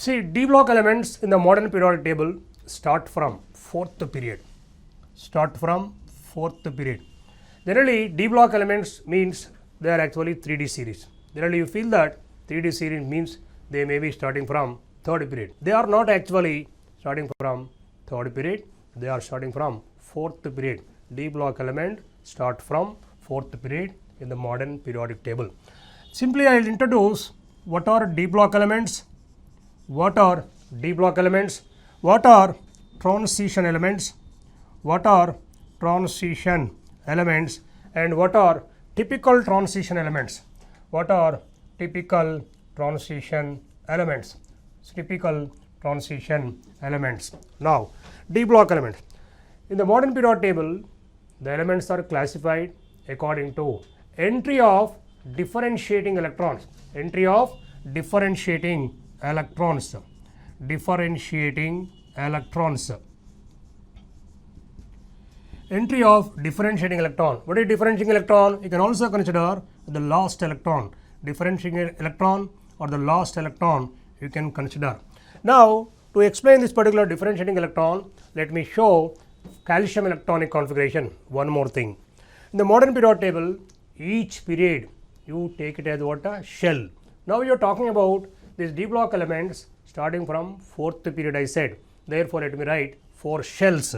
See, D block elements in the modern periodic table start from 4th period. Generally, D block elements means they are actually 3D series. Generally, you feel that 3D series means they may be starting from 3rd period. They are not actually starting from 3rd period. They are starting from 4th period. D block element start from 4th period in the modern periodic table. Simply, I will introduce what are D block elements, what are D block elements, what are transition elements, what are transition elements, and what are typical transition elements. What are typical transition elements? Typical transition elements. Now, D block elements. In the modern periodic table, the elements are classified according to entry of differentiating electrons. Entry of differentiating electrons. Differentiating electrons. Entry of differentiating electron. What is differentiating electron? You can also consider the last electron. Differentiating electron or the last electron you can consider. Now, to explain this particular differentiating electron, let me show calcium electronic configuration. One more thing. In the modern periodic table, each period you take it as what? A shell. Now, you are talking about these D block elements starting from 4th period, I said. Therefore, let me write 4 shells.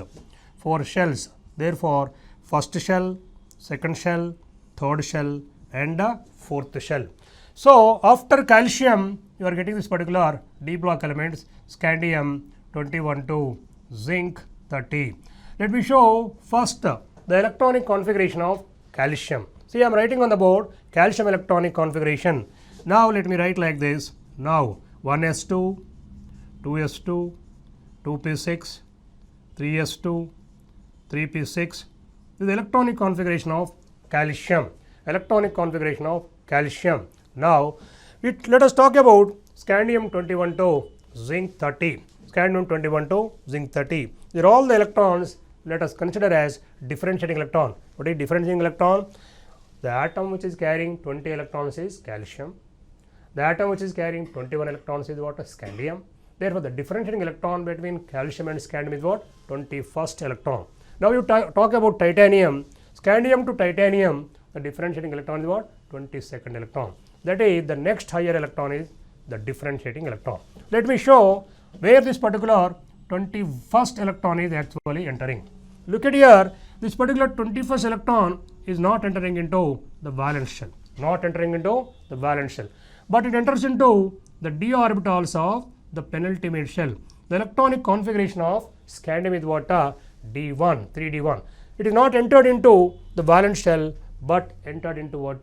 4 shells. Therefore, first shell, second shell, third shell, and 4th shell. So, after calcium, you are getting this particular D block elements, scandium 21 to zinc 30. Let me show first the electronic configuration of calcium. See, I am writing on the board calcium electronic configuration. Now, let me write like this. Now, 1s2, 2s2, 2p6, 3s2, 3p6. This is the electronic configuration of calcium. Electronic configuration of calcium. Now, let us talk about scandium 21 to zinc 30. Scandium 21 to zinc 30. These are all the electrons. Let us consider as differentiating electron. What is differentiating electron? The atom which is carrying 20 electrons is calcium. The atom which is carrying 21 electrons is what? Scandium. Therefore, the differentiating electron between calcium and scandium is what? 21st electron. Now, you talk about titanium. Scandium to titanium, the differentiating electron is what? 22nd electron. That is, the next higher electron is the differentiating electron. Let me show where this particular 21st electron is actually entering. Look at here, this particular 21st electron is not entering into the valence shell. Not entering into the valence shell. But it enters into the d orbitals of the penultimate shell. The electronic configuration of scandium is what? D1, 3D1. It is not entered into the valence shell, but entered into what?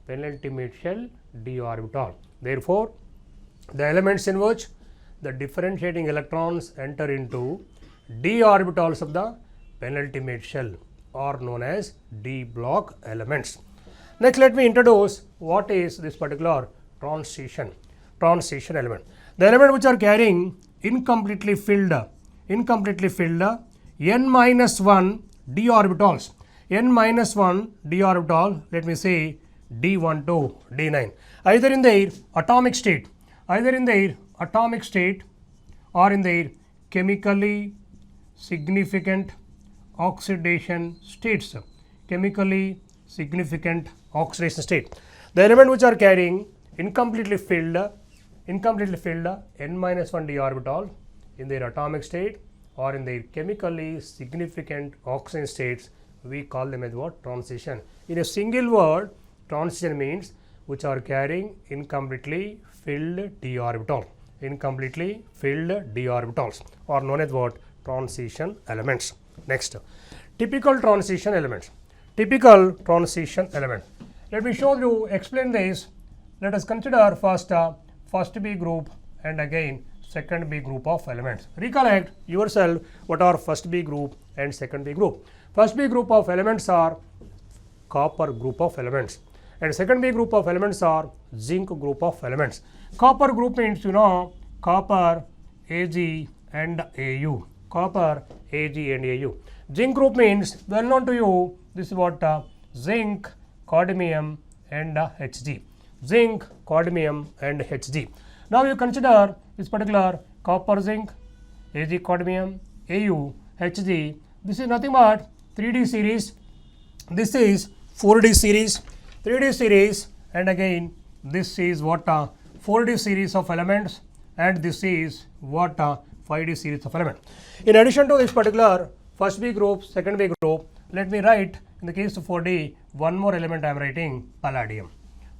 Penultimate shell d orbital. Therefore, the elements in which the differentiating electrons enter into d orbitals of the penultimate shell are known as D block elements. Next, let me introduce what is this particular transition element. The element which are carrying incompletely filled n-1 d orbitals. n-1 d orbital, let me say d1 to d9, either in their atomic state or in their chemically significant oxidation states. Chemically significant oxidation state. The element which are carrying incompletely filled n-1 d orbital in their atomic state or in their chemically significant oxidation states, we call them as what? Transition. In a single word, transition means which are carrying incompletely filled d orbital. Incompletely filled d orbitals are known as what? Transition elements. Next, typical transition elements. Typical transition element. Let me show you, explain this. Let us consider first B group and again second B group of elements. Recollect yourself what are first B group and second B group. First B group of elements are copper group of elements and second B group of elements are zinc group of elements. Copper group means copper, Ag and Au. Copper, Ag and Au. Zinc group means well known to you. This is what? Zinc, cadmium and Hg. Zinc, cadmium and Hg. Now you consider this particular copper zinc, Ag cadmium, Au, Hg. This is nothing but 3D series. This is 4D series, 3D series, and again this is what 4D series of elements, and this is what 5D series of elements. In addition to this particular first B group, second B group, let me write in the case of 4D one more element I am writing, palladium.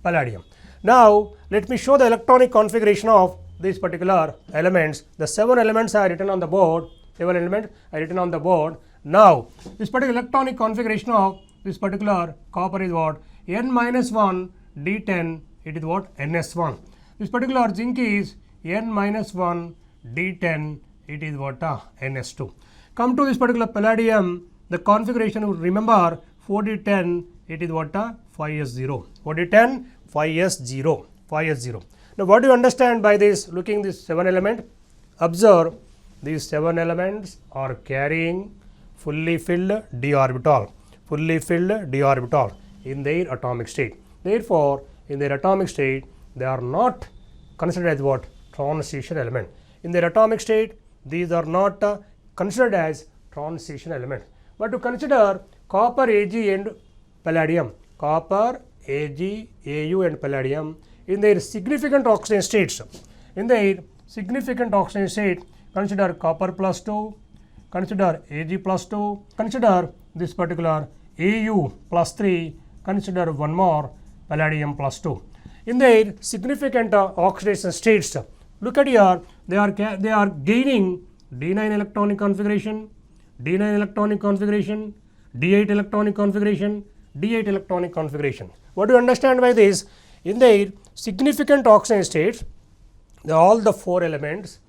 Palladium. Now let me show the electronic configuration of these particular elements. The 7 elements are written on the board. 7 elements are written on the board. Now this particular electronic configuration of this particular copper is what? N-1 D10, it is what? NS1. This particular zinc is N-1 D10, it is what? NS2. Come to this particular palladium, the configuration, remember 4D10, it is what? 5s0. 4D10, 5s0. 5s0. Now what do you understand by this? Looking this 7 element, observe these 7 elements are carrying fully filled d orbital. Fully filled d orbital in their atomic state. Therefore, in their atomic state, they are not considered as what? Transition element. In their atomic state, these are not considered as transition element. But to consider copper, Ag and palladium, copper, Ag, Au and palladium in their significant oxidation states. In their significant oxidation state, consider copper plus 2, consider Ag plus 2, consider this particular Au plus 3, consider one more palladium plus 2. In their significant oxidation states, look at here, they are gaining D9 electronic configuration, D9 electronic configuration, D8 electronic configuration, D8 electronic configuration. What do you understand by this? In their significant oxidation states, all the 4 elements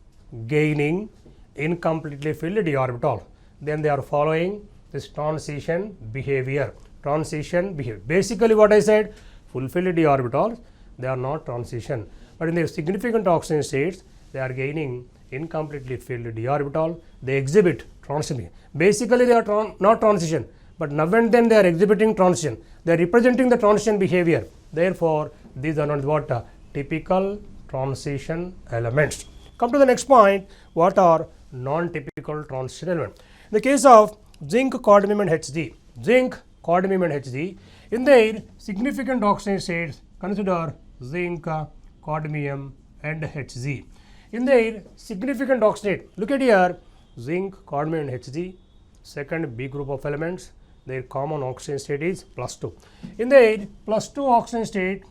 gaining incompletely filled d orbital. Then they are following this transition behavior. Transition behavior. Basically what I said, fulfilled d orbitals, they are not transition. But in their significant oxidation states, they are gaining incompletely filled d orbital. They exhibit transition. Basically they are not transition, but now and then they are exhibiting transition. They are representing the transition behavior. Therefore, these are not what? Typical transition elements. Come to the next point, what are non-typical transition elements? In the case of zinc, cadmium and Hg, zinc, cadmium and Hg, in their significant oxidation states, consider zinc, cadmium and Hg. In their significant oxidate, look at here, zinc, cadmium and Hg, second B group of elements, their common oxidation state is plus 2. In their plus 2 oxidation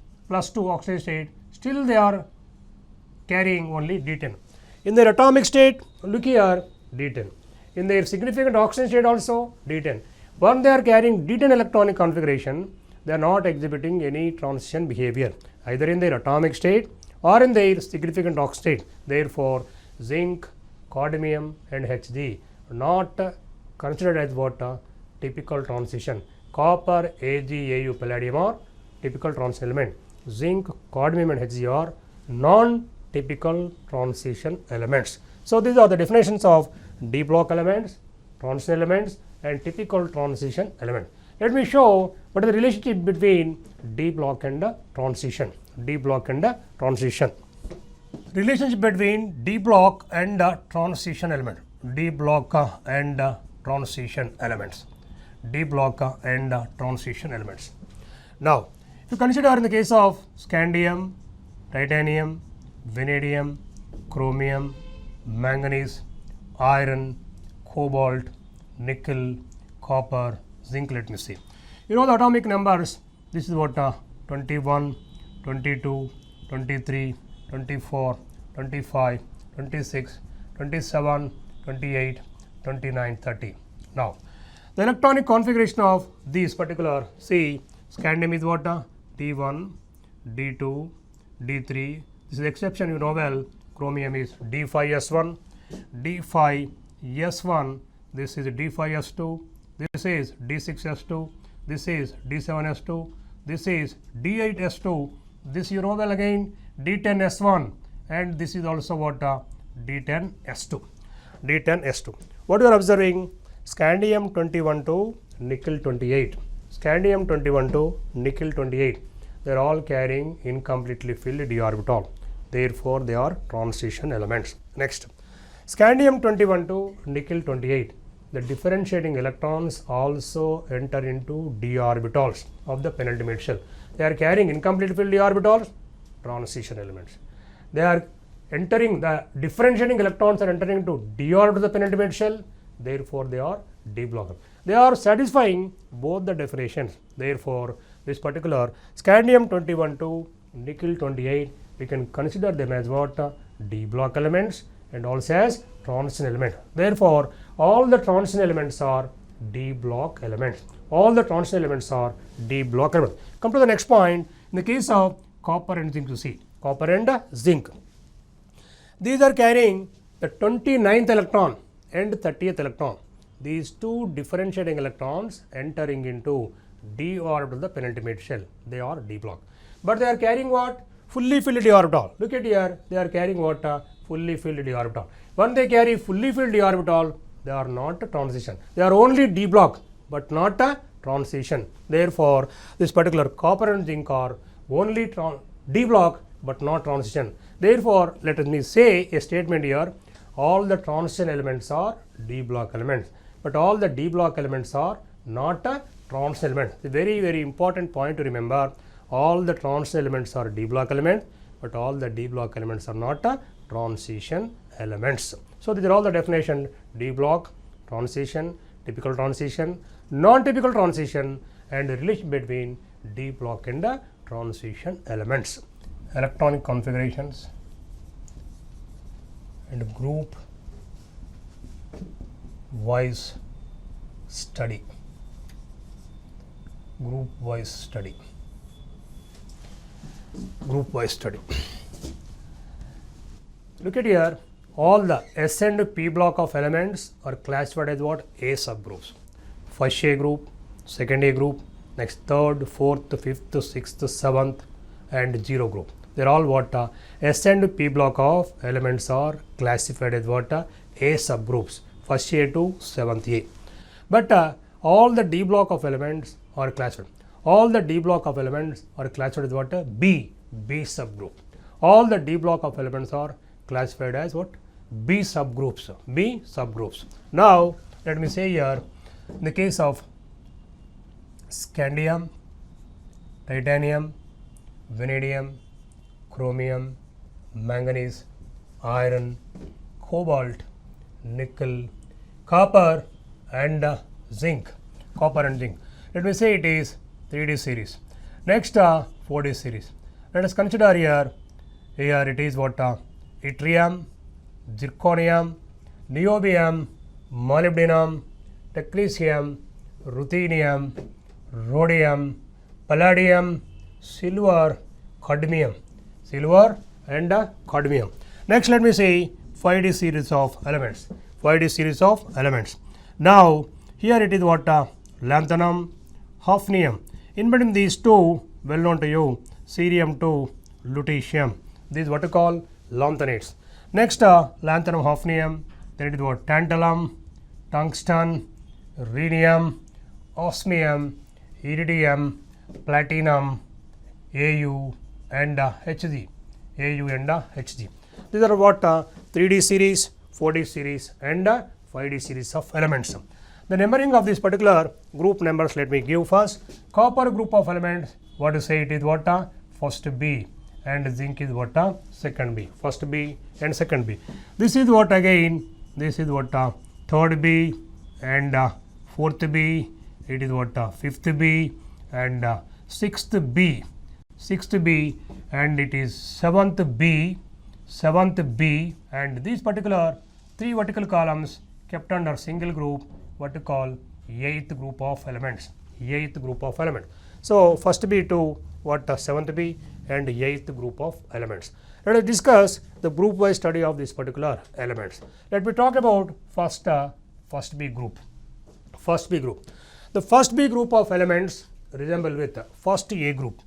state, still they are carrying only D10. In their atomic state, look here, D10. In their significant oxidation state also, D10. When they are carrying D10 electronic configuration, they are not exhibiting any transition behavior, either in their atomic state or in their significant oxidation state. Therefore, zinc, cadmium and Hg are not considered as what? Typical transition. Copper, Ag, Au, palladium are typical transition element. Zinc, cadmium and Hg are non-typical transition elements. So these are the definitions of D block elements, transition elements and typical transition element. Let me show what is the relationship between D block and transition. D block and transition. Relationship between D block and transition element. D block and transition elements. D block and transition elements. Now, if you consider in the case of scandium, titanium, vanadium, chromium, manganese, iron, cobalt, nickel, copper, zinc, let me see. You know the atomic numbers, this is what 21, 22, 23, 24, 25, 26, 27, 28, 29, 30. Now, the electronic configuration of these particular, see, scandium is what? D1, D2, D3. This is exception, you know well. Chromium is D5S1, D5S1. This is D5S2. This is D6S2. This is D7S2. This is D8S2. This you know well again D10S1, and this is also what? D10S2. D10S2. What you are observing? Scandium 21 to nickel 28. Scandium 21 to nickel 28. They are all carrying incompletely filled d orbital. therefore they are transition elements. Next, scandium 21 to nickel 28. The differentiating electrons also enter into d orbitals of the penultimate shell. They are carrying incomplete filled d orbitals, transition elements. They are entering, the differentiating electrons are entering into d orbital of the penultimate shell, therefore they are d block. They are satisfying both the definitions. Therefore, this particular scandium 21 to nickel 28, we can consider them as what? D block elements and also as transition element. Therefore, all the transition elements are D block elements. All the transition elements are D block elements. Come to the next point. In the case of copper and zinc, you see copper and zinc. These are carrying the 29th electron and 30th electron. These two differentiating electrons entering into d orbital of the penultimate shell. They are d block. But they are carrying what? Fully filled d orbital. Look at here. They are carrying what? Fully filled d orbital. When they carry fully filled d orbital, they are not a transition. They are only d block, but not a transition. Therefore, this particular copper and zinc are only d block, but not transition. Therefore, let me say a statement here. All the transition elements are d block elements, but all the d block elements are not a transition element. It's a very, very important point to remember. All the transition elements are d block elements, but all the d block elements are not a transition elements. So, these are all the definition: d block, transition, typical transition, non-typical transition, and the relation between d block and the transition elements. Electronic configurations and group wise study. Group wise study. Group wise study. Look at here. All the S and P block of elements are classified as what? A subgroups. First A group, second A group, next third, fourth, fifth, sixth, seventh, and 0 group. They are all what? S and P block of elements are classified as what? A subgroups. First A to 7th A. But all the D block of elements are classified. All the D block of elements are classified as what? B subgroup. All the D block of elements are classified as what? B subgroups. B subgroups. Now, let me say here, in the case of scandium, titanium, vanadium, chromium, manganese, iron, cobalt, nickel, copper and zinc. Copper and zinc. Let me say it is 3D series. Next 4D series. Let us consider here. Here it is what? Yttrium, zirconium, niobium, molybdenum, technetium, ruthenium, rhodium, palladium, silver, cadmium. Silver and cadmium. Next, let me say 5D series of elements. 5D series of elements. Now, here it is what? Lanthanum, hafnium. In between these two, well known to you, cerium to lutetium. This is what you call lanthanides. Next, lanthanum, hafnium. Then it is what? Tantalum, tungsten, rhenium, osmium, iridium, platinum, Au and Hg. Au and Hg. These are what? 3D series, 4D series and 5D series of elements. The numbering of this particular group numbers, let me give first. Copper group of elements, what to say it is what? First B, and zinc is what? Second B. First B and second B. This is what again? This is what? Third B and fourth B. It is what? Fifth B and sixth B. Sixth B and it is seventh B. Seventh B, and these particular 3 vertical columns kept under single group, what to call 8th group of elements. 8th group of elements. So, first B to what? 7th B and 8th group of elements. Let us discuss the group wise study of these particular elements. Let me talk about first B group. First B group. The first B group of elements resemble with first A group.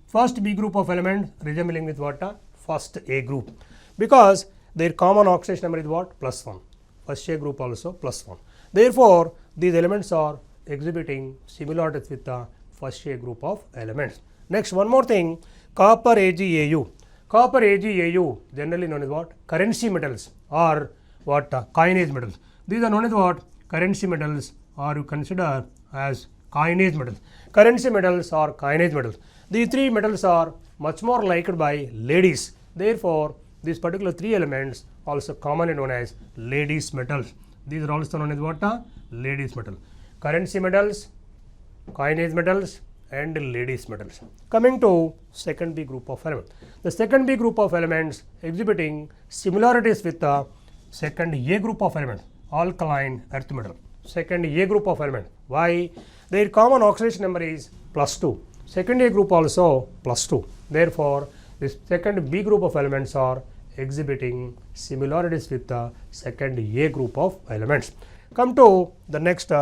First B group of elements resembling with what? First A group, because their common oxidation number is what? +1. First A group also +1. Therefore, these elements are exhibiting similarities with the first A group of elements. Next, one more thing, copper AgAu. Copper Ag, Au generally known as what? Currency metals or what? Coinage metals. These are known as what? Currency metals, or you consider as coinage metals. Currency metals or coinage metals. These three metals are much more liked by ladies. Therefore, these particular three elements also commonly known as ladies metals. These are also known as what? Ladies metal. Currency metals, coinage metals and ladies metals. Coming to second B group of elements. The second B group of elements exhibiting similarities with the second A group of elements, alkaline earth metal. Second A group of elements. Why? Their common oxidation number is +2. Second A group also +2. Therefore, this second B group of elements are exhibiting similarities with the second A group of elements. Come to the next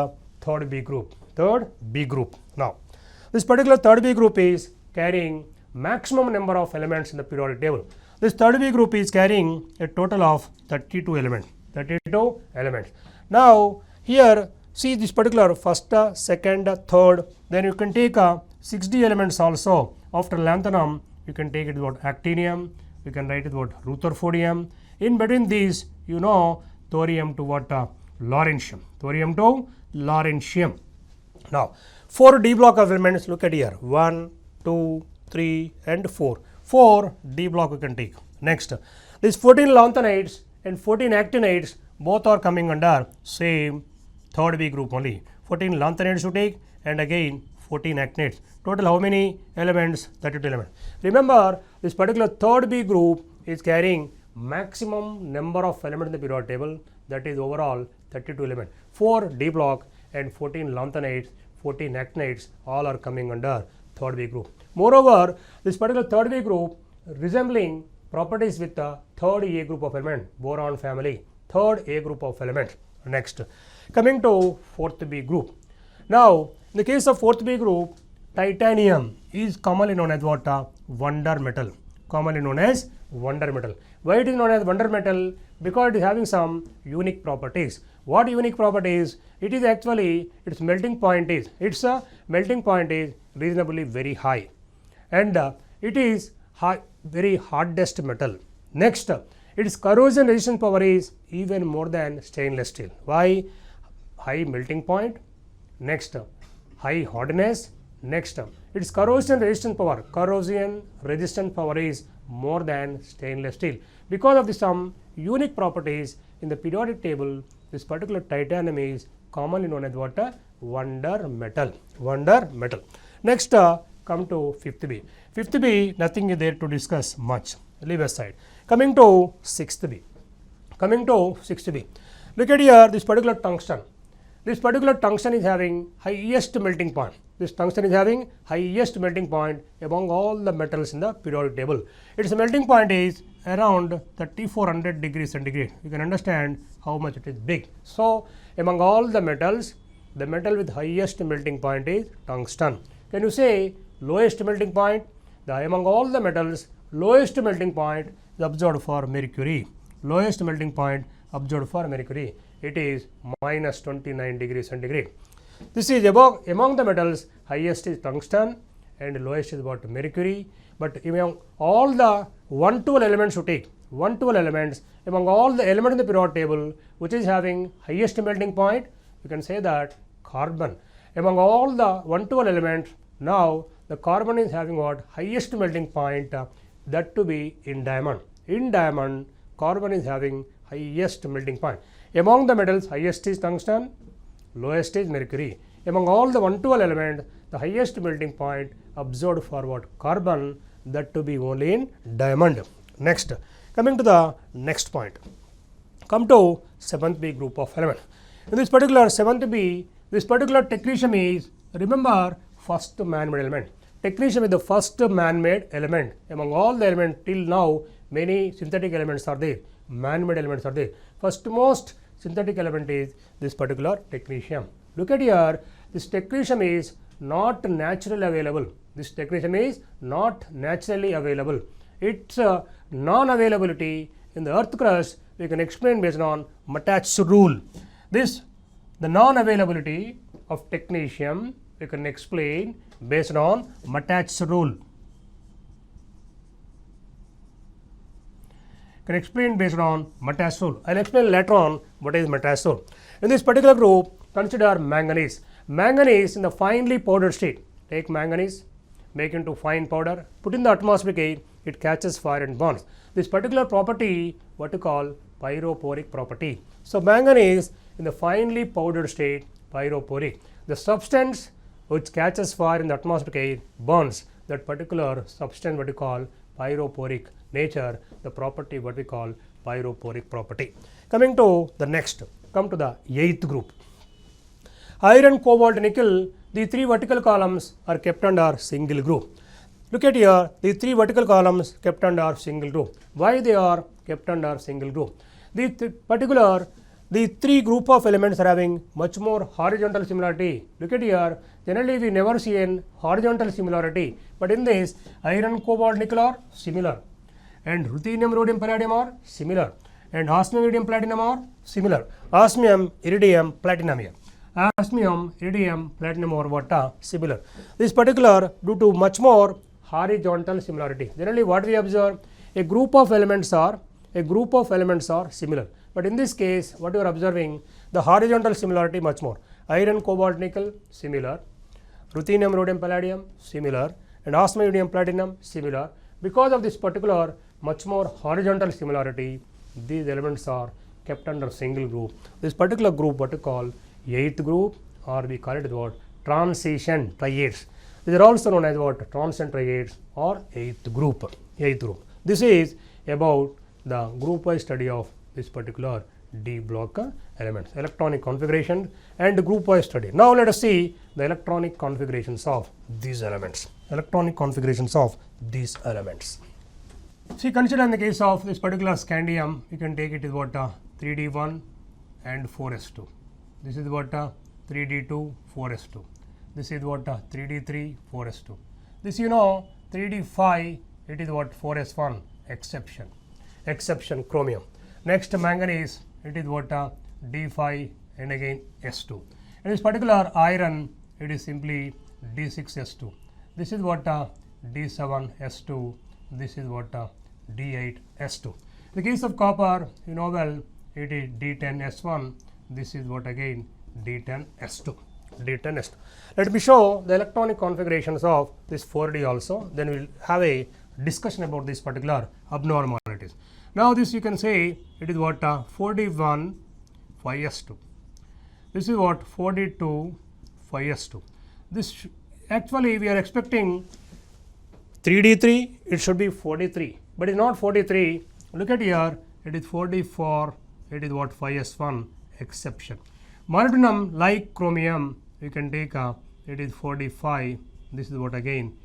third B group. Third B group. Now, this particular third B group is carrying maximum number of elements in the periodic table. This third B group is carrying a total of 32 elements. 32 elements. Now, here see this particular first, second, third, then you can take 6D elements also. After lanthanum, you can take it what? Actinium, you can write it what? Rutherfordium. In between these, you know, thorium to what? Lawrencium. Thorium to lawrencium. Now, 4 D block of elements, look at here, 1, 2, 3 and 4. 4 D block we can take. Next, these 14 lanthanides and 14 actinides both are coming under same third B group only. 14 lanthanides you take and again 14 actinides. Total how many elements? 32 elements. Remember, this particular third B group is carrying maximum number of elements in the periodic table, that is overall 32 elements. 4 D block and 14 lanthanides, 14 actinides all are coming under third B group. Moreover, this particular third B group resembling properties with the third A group of elements, boron family, third A group of elements. Next, coming to fourth B group. Now, in the case of fourth B group, titanium is commonly known as what? Wonder metal. Commonly known as wonder metal. Why it is known as wonder metal? Because it is having some unique properties. What unique properties? It is actually its melting point is reasonably very high, and it is very hardest metal. Next, its corrosion resistance power is even more than stainless steel. Why? High melting point. Next, high hardness. Next, its corrosion resistance power is more than stainless steel. Because of some unique properties in the periodic table, this particular titanium is commonly known as what? Wonder metal. Wonder metal. Next, come to fifth B. Fifth B, nothing is there to discuss much. Leave aside. Coming to sixth B. Look at here, this particular tungsten. This particular tungsten is having highest melting point. This tungsten is having highest melting point among all the metals in the periodic table. Its melting point is around 3400 degrees centigrade. You can understand how much it is big. So, among all the metals, the metal with highest melting point is tungsten. Can you say lowest melting point? Among all the metals, lowest melting point is observed for mercury. Lowest melting point observed for mercury. It is minus 29 degrees centigrade. This is among the metals, highest is tungsten and lowest is what? Mercury. But among all the 112 elements you take, 112 elements, among all the elements in the periodic table, which is having highest melting point, you can say that carbon. Among all the 112 elements, now the carbon is having what? Highest melting point, that to be in diamond. In diamond, carbon is having highest melting point. Among the metals, highest is tungsten, lowest is mercury. Among all the 112 elements, the highest melting point observed for what? Carbon, that to be only in diamond. Next, coming to the next point. Come to 7th B group of elements. In this particular 7th B, this particular technetium is, remember, first man-made element. Technetium is the first man-made element. Among all the elements till now, many synthetic elements are there, man-made elements are there. First most synthetic element is this particular technetium. Look at here, this technetium is not naturally available. This technetium is not naturally available. Its non-availability in the earth crust we can explain based on Matach's rule. The non-availability of technetium we can explain based on Matach's rule. can explain based on metazole. I will explain later on what is metazole. In this particular group, consider manganese. Manganese in the finely powdered state. Take manganese, make into fine powder, put in the atmospheric air, it catches fire and burns. This particular property, what you call pyrophoric property. So manganese in the finely powdered state, pyrophoric. The substance which catches fire in the atmospheric air burns. That particular substance what you call pyrophoric nature, the property what we call pyrophoric property. Coming to the next, come to the 8th group. Iron, cobalt, nickel, the 3 vertical columns are kept under single group. Look at here, the 3 vertical columns kept under single group. Why they are kept under single group? The 3 group of elements are having much more horizontal similarity. Look at here, generally we never see an horizontal similarity, but in this iron, cobalt, nickel are similar, and ruthenium, rhodium, palladium are similar, and osmium, iridium, platinum are similar. Osmium, iridium, platinum here. Osmium, iridium, platinum are what are similar. This particular due to much more horizontal similarity. Generally what we observe, a group of elements are similar. But in this case, what you are observing, the horizontal similarity much more. Iron, cobalt, nickel, similar. Ruthenium, rhodium, palladium, similar. And osmium, iridium, platinum, similar. Because of this particular much more horizontal similarity, these elements are kept under single group. This particular group, what you call 8th group, or we call it what? Transition triads. These are also known as what? Transition triads or 8th group. This is about the group-wise study of this particular D block elements, electronic configuration and group-wise study. Now let us see the electronic configurations of these elements. See, consider in the case of this particular scandium, you can take it as what 3D1 and 4s2. This is what 3D2, 4s2. This is what 3D3, 4s2. This 3D5, it is what 4s1, exception chromium. Next manganese, it is what D5 and again S2. In this particular iron, it is simply D6S2. This is what D7S2. This is what D8S2. In the case of copper, you know well, it is D10S1. This is what again D10S2. Let me show the electronic configurations of this 4D also. Then we will have a discussion about this particular abnormalities. Now this you can say it is what 4D1 5s2. This is what 4D2 5s2. This actually we are expecting 3D3, it should be 4D3, but it is not 4D3. Look at here, it is 4D4, it is what 5s1 exception. Molybdenum like chromium, you can take it is 4D5. This is what again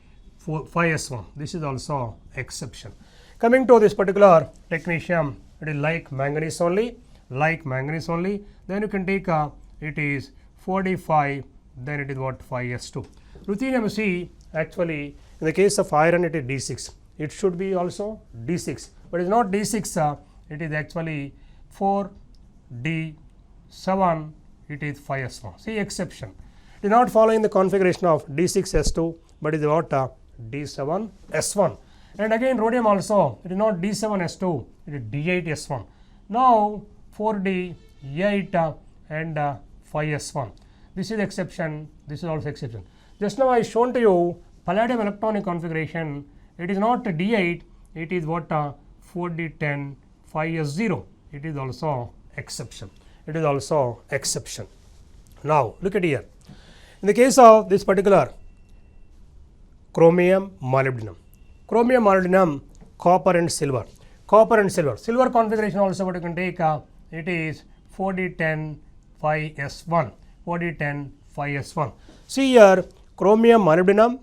5s1. This is also exception. Coming to this particular technetium, it is like manganese only. Then you can take it is 4D5. Then it is what 5s2. Ruthenium, you see, actually in the case of iron it is D6. It should be also D6, but it is not D6. It is actually 4D7. It is 5s1. See, exception. It is not following the configuration of D6S2, but it is what D7S1. And again rhodium also, it is not D7S2, it is D8S1. Now 4D8 and 5s1. This is exception, this is also exception. Just now I shown to you palladium electronic configuration, it is not D8, it is what 4D10 5s0. It is also exception. Now look at here. In the case of this particular chromium, molybdenum, copper and silver. Silver configuration also what you can take, it is 4D10 5s1. See here, chromium, molybdenum,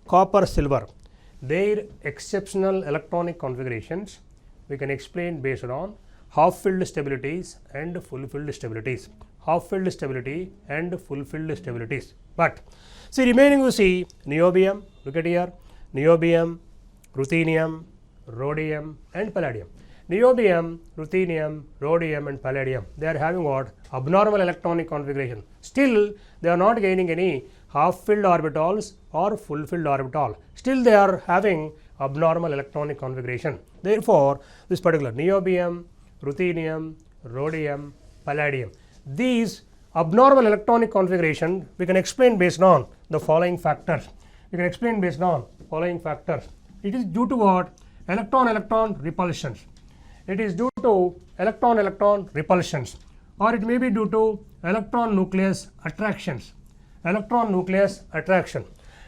copper, silver, their exceptional electronic configurations we can explain based on half-filled stabilities and full-filled stabilities. But see, remaining you see niobium, look at here, niobium, ruthenium, rhodium and palladium. Niobium, ruthenium, rhodium and palladium, they are having what? Abnormal electronic configuration. Still they are not gaining any half-filled orbitals or full-filled orbital. Still they are having abnormal electronic configuration. Therefore, this particular niobium, ruthenium, rhodium, palladium, these abnormal electronic configuration we can explain based on the following factors. We can explain based on following factors. It is due to what? Electron-electron repulsions. It is due to electron-electron repulsions, or it may be due to electron-nucleus attractions. Electron-nucleus attraction.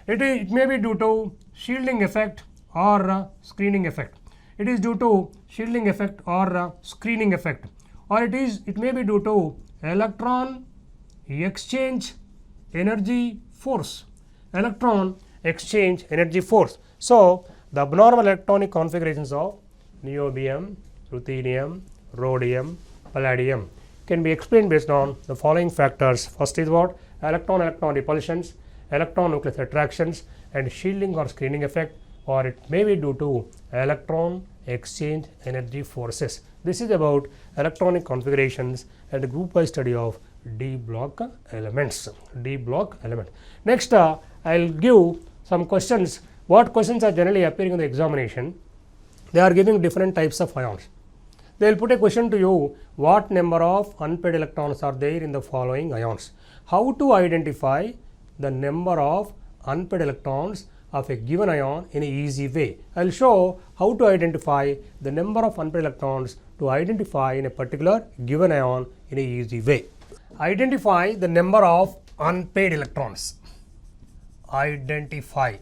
It may be due to shielding effect or screening effect. It is due to shielding effect or screening effect, or it may be due to electron exchange energy force. Electron exchange energy force. So, the abnormal electronic configurations of niobium, ruthenium, rhodium, palladium can be explained based on the following factors. First is what? Electron-electron repulsions, electron-nucleus attractions, and shielding or screening effect, or it may be due to electron exchange energy forces. This is about electronic configurations and group wise study of D block elements. D block element. Next, I will give some questions. What questions are generally appearing in the examination? They are giving different types of ions. They will put a question to you, what number of unpaired electrons are there in the following ions? How to identify the number of unpaired electrons of a given ion in an easy way. I will show how to identify the number of unpaired electrons to identify in a particular given ion in an easy way. Identify the number of unpaired electrons. Identify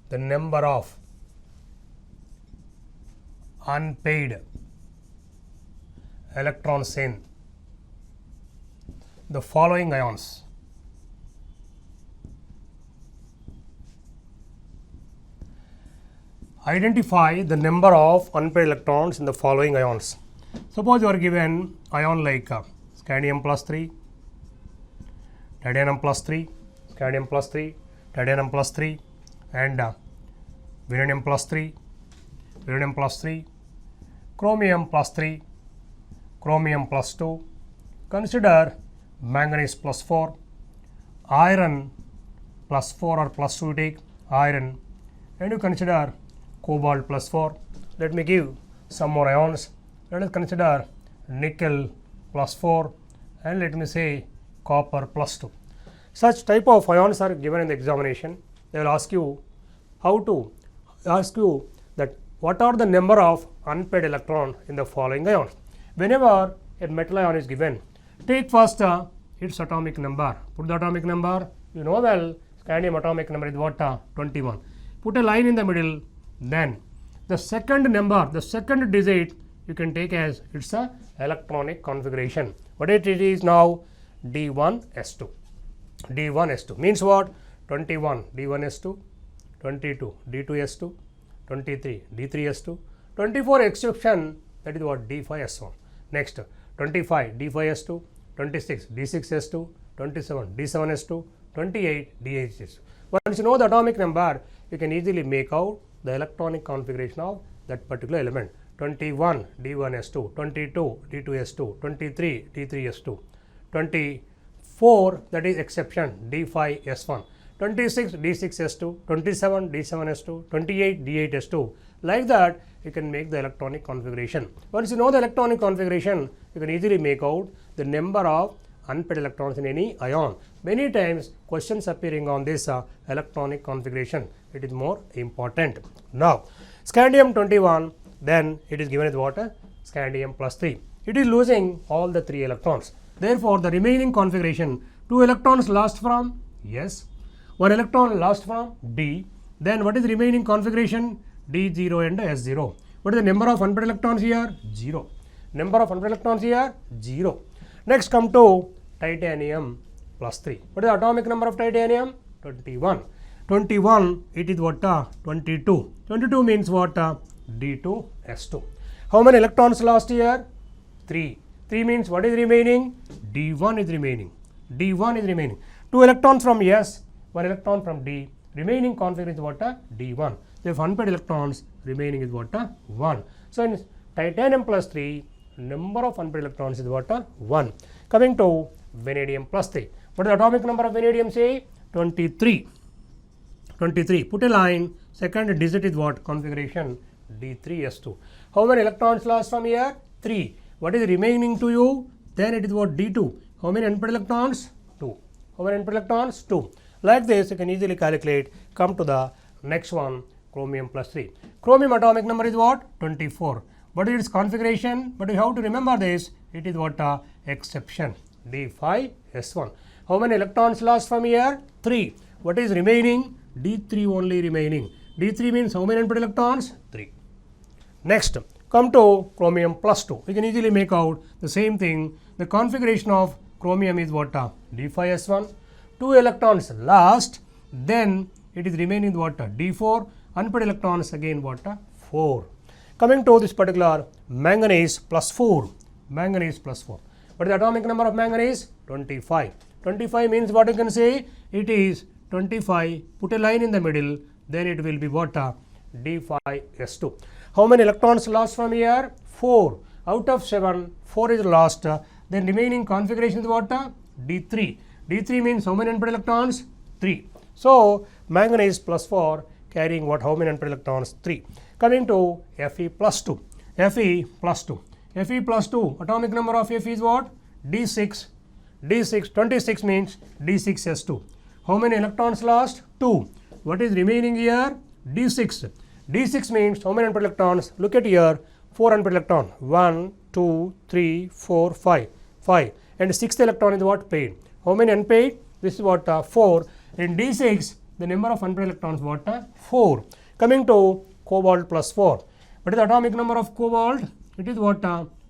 the number of unpaired electrons in the following ions. Identify the number of unpaired electrons in the following ions. Suppose you are given ion like scandium plus 3, titanium plus 3, scandium plus 3, titanium plus 3, and vanadium plus 3, vanadium plus 3, chromium plus 3, chromium plus 2. Consider manganese plus 4, iron plus 4 or plus 2 take iron, and you consider cobalt plus 4. Let me give some more ions. Let us consider nickel plus 4, and let me say copper plus 2. Such type of ions are given in the examination. They will ask you that what are the number of unpaired electron in the following ions. Whenever a metal ion is given, take first its atomic number. Put the atomic number. You know well, scandium atomic number is what? 21. Put a line in the middle. Then the second number, the second digit, you can take as its electronic configuration. What it is now? D1s2. D1s2 means what? 21 D1s2, 22 D2s2, 23 D3s2, 24 exception, that is what? D5s1. Next 25 D5s2, 26 D6s2, 27 D7s2, 28 D8s2. Once you know the atomic number, you can easily make out the electronic configuration of that particular element. 21 D1s2, 22 D2s2, 23 D3s2, 24 that is exception D5s1, 26 D6s2, 27 D7s2, 28 D8s2. Like that, you can make the electronic configuration. Once you know the electronic configuration, you can easily make out the number of unpaired electrons in any ion. Many times questions appearing on this electronic configuration, it is more important. Now, scandium 21, then it is given as what? Scandium plus 3. It is losing all the 3 electrons. Therefore, the remaining configuration, 2 electrons lost from S, 1 electron lost from D. Then what is the remaining configuration? D0 and S0. What is the number of unpaired electrons here? 0. Number of unpaired electrons here? 0. Next come to titanium plus 3. What is the atomic number of titanium? 21. 21, it is what? 22. 22 means what? D2s2. How many electrons lost here? 3. 3 means what is remaining? D1 is remaining. D1 is remaining. 2 electrons from S, 1 electron from D. Remaining configuration is what? D1. Therefore, unpaired electrons remaining is what? 1. So, in titanium plus 3, number of unpaired electrons is what? 1. Coming to vanadium plus 3. What is the atomic number of vanadium? Say 23. 23. Put a line, second digit is what? Configuration D3S2. How many electrons lost from here? 3. What is remaining to you? Then it is what? D2. How many unpaired electrons? 2. How many unpaired electrons? 2. Like this, you can easily calculate. Come to the next one, chromium plus 3. Chromium atomic number is what? 24. What is its configuration? But you have to remember this. It is what? Exception. D5S1. How many electrons lost from here? 3. What is remaining? D3 only remaining. D3 means how many unpaired electrons? 3. Next, come to chromium plus 2. We can easily make out the same thing. The configuration of chromium is what? D5S1. 2 electrons last. Then it is remaining what? D4. Unpaired electrons again what? 4. Coming to this particular manganese plus 4. Manganese plus 4. What is the atomic number of manganese? 25. 25 means what you can say? It is 25. Put a line in the middle. Then it will be what? D5S2. How many electrons lost from here? 4. Out of 7, 4 is lost. Then remaining configuration is what? D3. D3 means how many unpaired electrons? 3. So, manganese plus 4 carrying what? How many unpaired electrons? 3. Coming to Fe plus 2. Fe plus 2. Fe plus 2. Atomic number of Fe is what? D6. D6. 26 means D6S2. How many electrons lost? 2. What is remaining here? D6. D6 means how many unpaired electrons? Look at here. 4 unpaired electrons. 1, 2, 3, 4, 5. 5. And 6th electron is what? Paid. How many unpaid? This is what? 4. In D6, the number of unpaired electrons what? 4. Coming to cobalt plus 4. What is the atomic number of cobalt? It is what?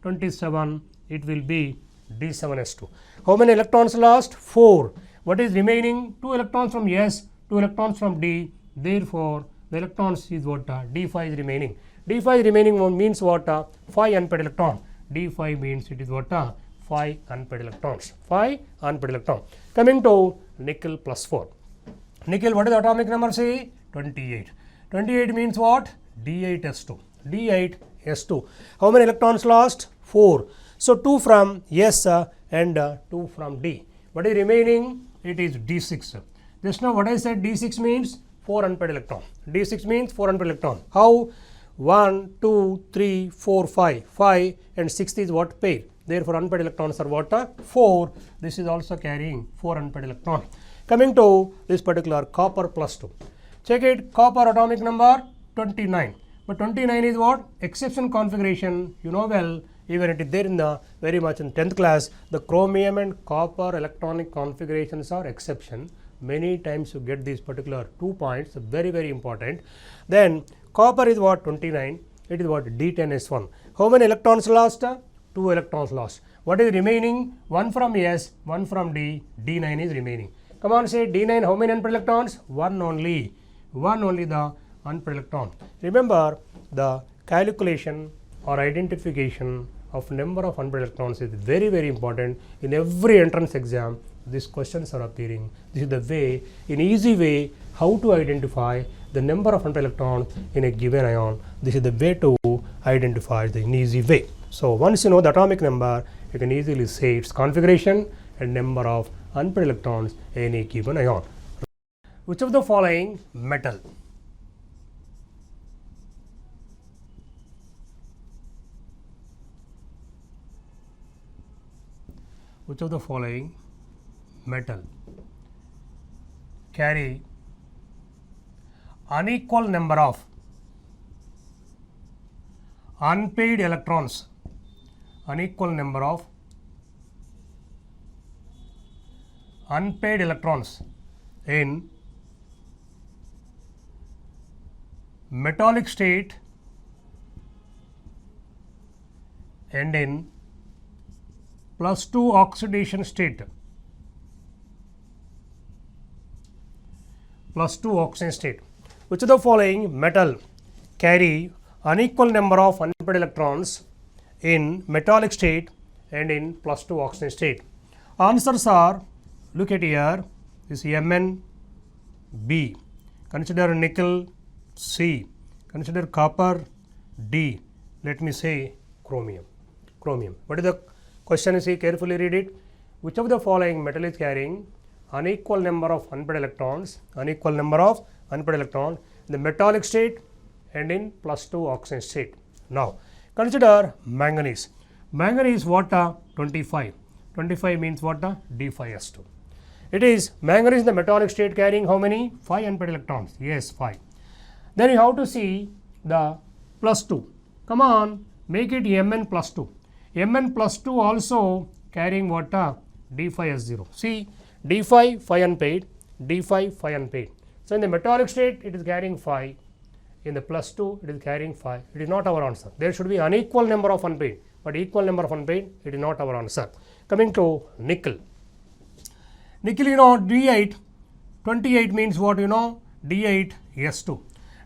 27. It will be D7S2. How many electrons lost? 4. What is remaining? 2 electrons from S, 2 electrons from D. Therefore, the electrons is what? D5 is remaining. D5 remaining one means what? 5 unpaired electron. D5 means it is what? 5 unpaired electrons. 5 unpaired electron. Coming to nickel plus 4. Nickel, what is the atomic number say? 28. 28 means what? D8S2. D8S2. How many electrons lost? 4. So, 2 from S and 2 from D. What is remaining? It is D6. Just now what I said D6 means 4 unpaired electron. D6 means 4 unpaired electron. How? 1, 2, 3, 4, 5. 5 and 6 is what? Paid. Therefore, unpaired electrons are what? 4. This is also carrying 4 unpaired electrons. Coming to this particular copper plus 2. Check it. Copper atomic number 29. But 29 is what? Exception configuration. You know well, even it is there in the very much in 10th class. The chromium and copper electronic configurations are exception. Many times you get these particular 2 points. Very, very important. Then copper is what? 29. It is what? D10S1. How many electrons lost? 2 electrons lost. What is remaining? 1 from S, 1 from D. D9 is remaining. Come on, say D9. How many unpaired electrons? 1 only. 1 only the unpaired electron. Remember, the calculation or identification of number of unpaired electrons is very, very important. In every entrance exam, these questions are appearing. This is the way, in easy way, how to identify the number of unpaired electrons in a given ion. This is the way to identify the in easy way. So, once you know the atomic number, you can easily say its configuration and number of unpaired electrons in a given ion. Which of the following metal? Which of the following metal carry unequal number of unpaired electrons? Unequal number of unpaired electrons in metallic state and in +2 oxidation state. +2 oxidation state. Which of the following metal carry unequal number of unpaired electrons in metallic state and in +2 oxidation state? Answers are, look at here, this Mn, B. Consider nickel, C. Consider copper, D. Let me say chromium. Chromium. What is the question? See, carefully read it. Which of the following metal is carrying unequal number of unpaired electrons? Unequal number of unpaired electron in the metallic state and in +2 oxygen state. Now, consider manganese. Manganese what? 25. 25 means what? D5S2. It is manganese in the metallic state carrying how many? 5 unpaired electrons. Yes, 5. Then you have to see the +2. Come on, make it Mn +2. Mn +2 also carrying what? D5S0. See, D5, 5 unpaired, D5, 5 unpaired. So, in the metallic state, it is carrying 5. In the +2, it is carrying 5. It is not our answer. There should be unequal number of unpaired, but equal number of unpaired, it is not our answer. Coming to nickel. Nickel, you know, D8, 28 means what, you know? D8S2.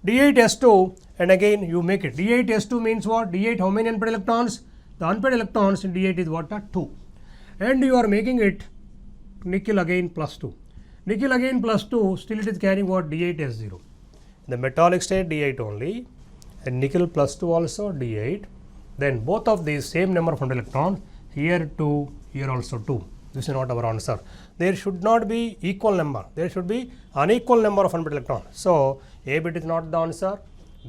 D8S2, and again you make it. D8S2 means what? D8, how many unpaired electrons? The unpaired electrons in D8 is what? 2. And you are making it nickel again +2. Nickel again +2, still it is carrying what? D8S0. The metallic state D8 only, and nickel +2 also D8. Then both of these same number of unpaired electrons, here 2, here also 2. This is not our answer. There should not be equal number. There should be unequal number of unpaired electrons. So, A bit is not the answer,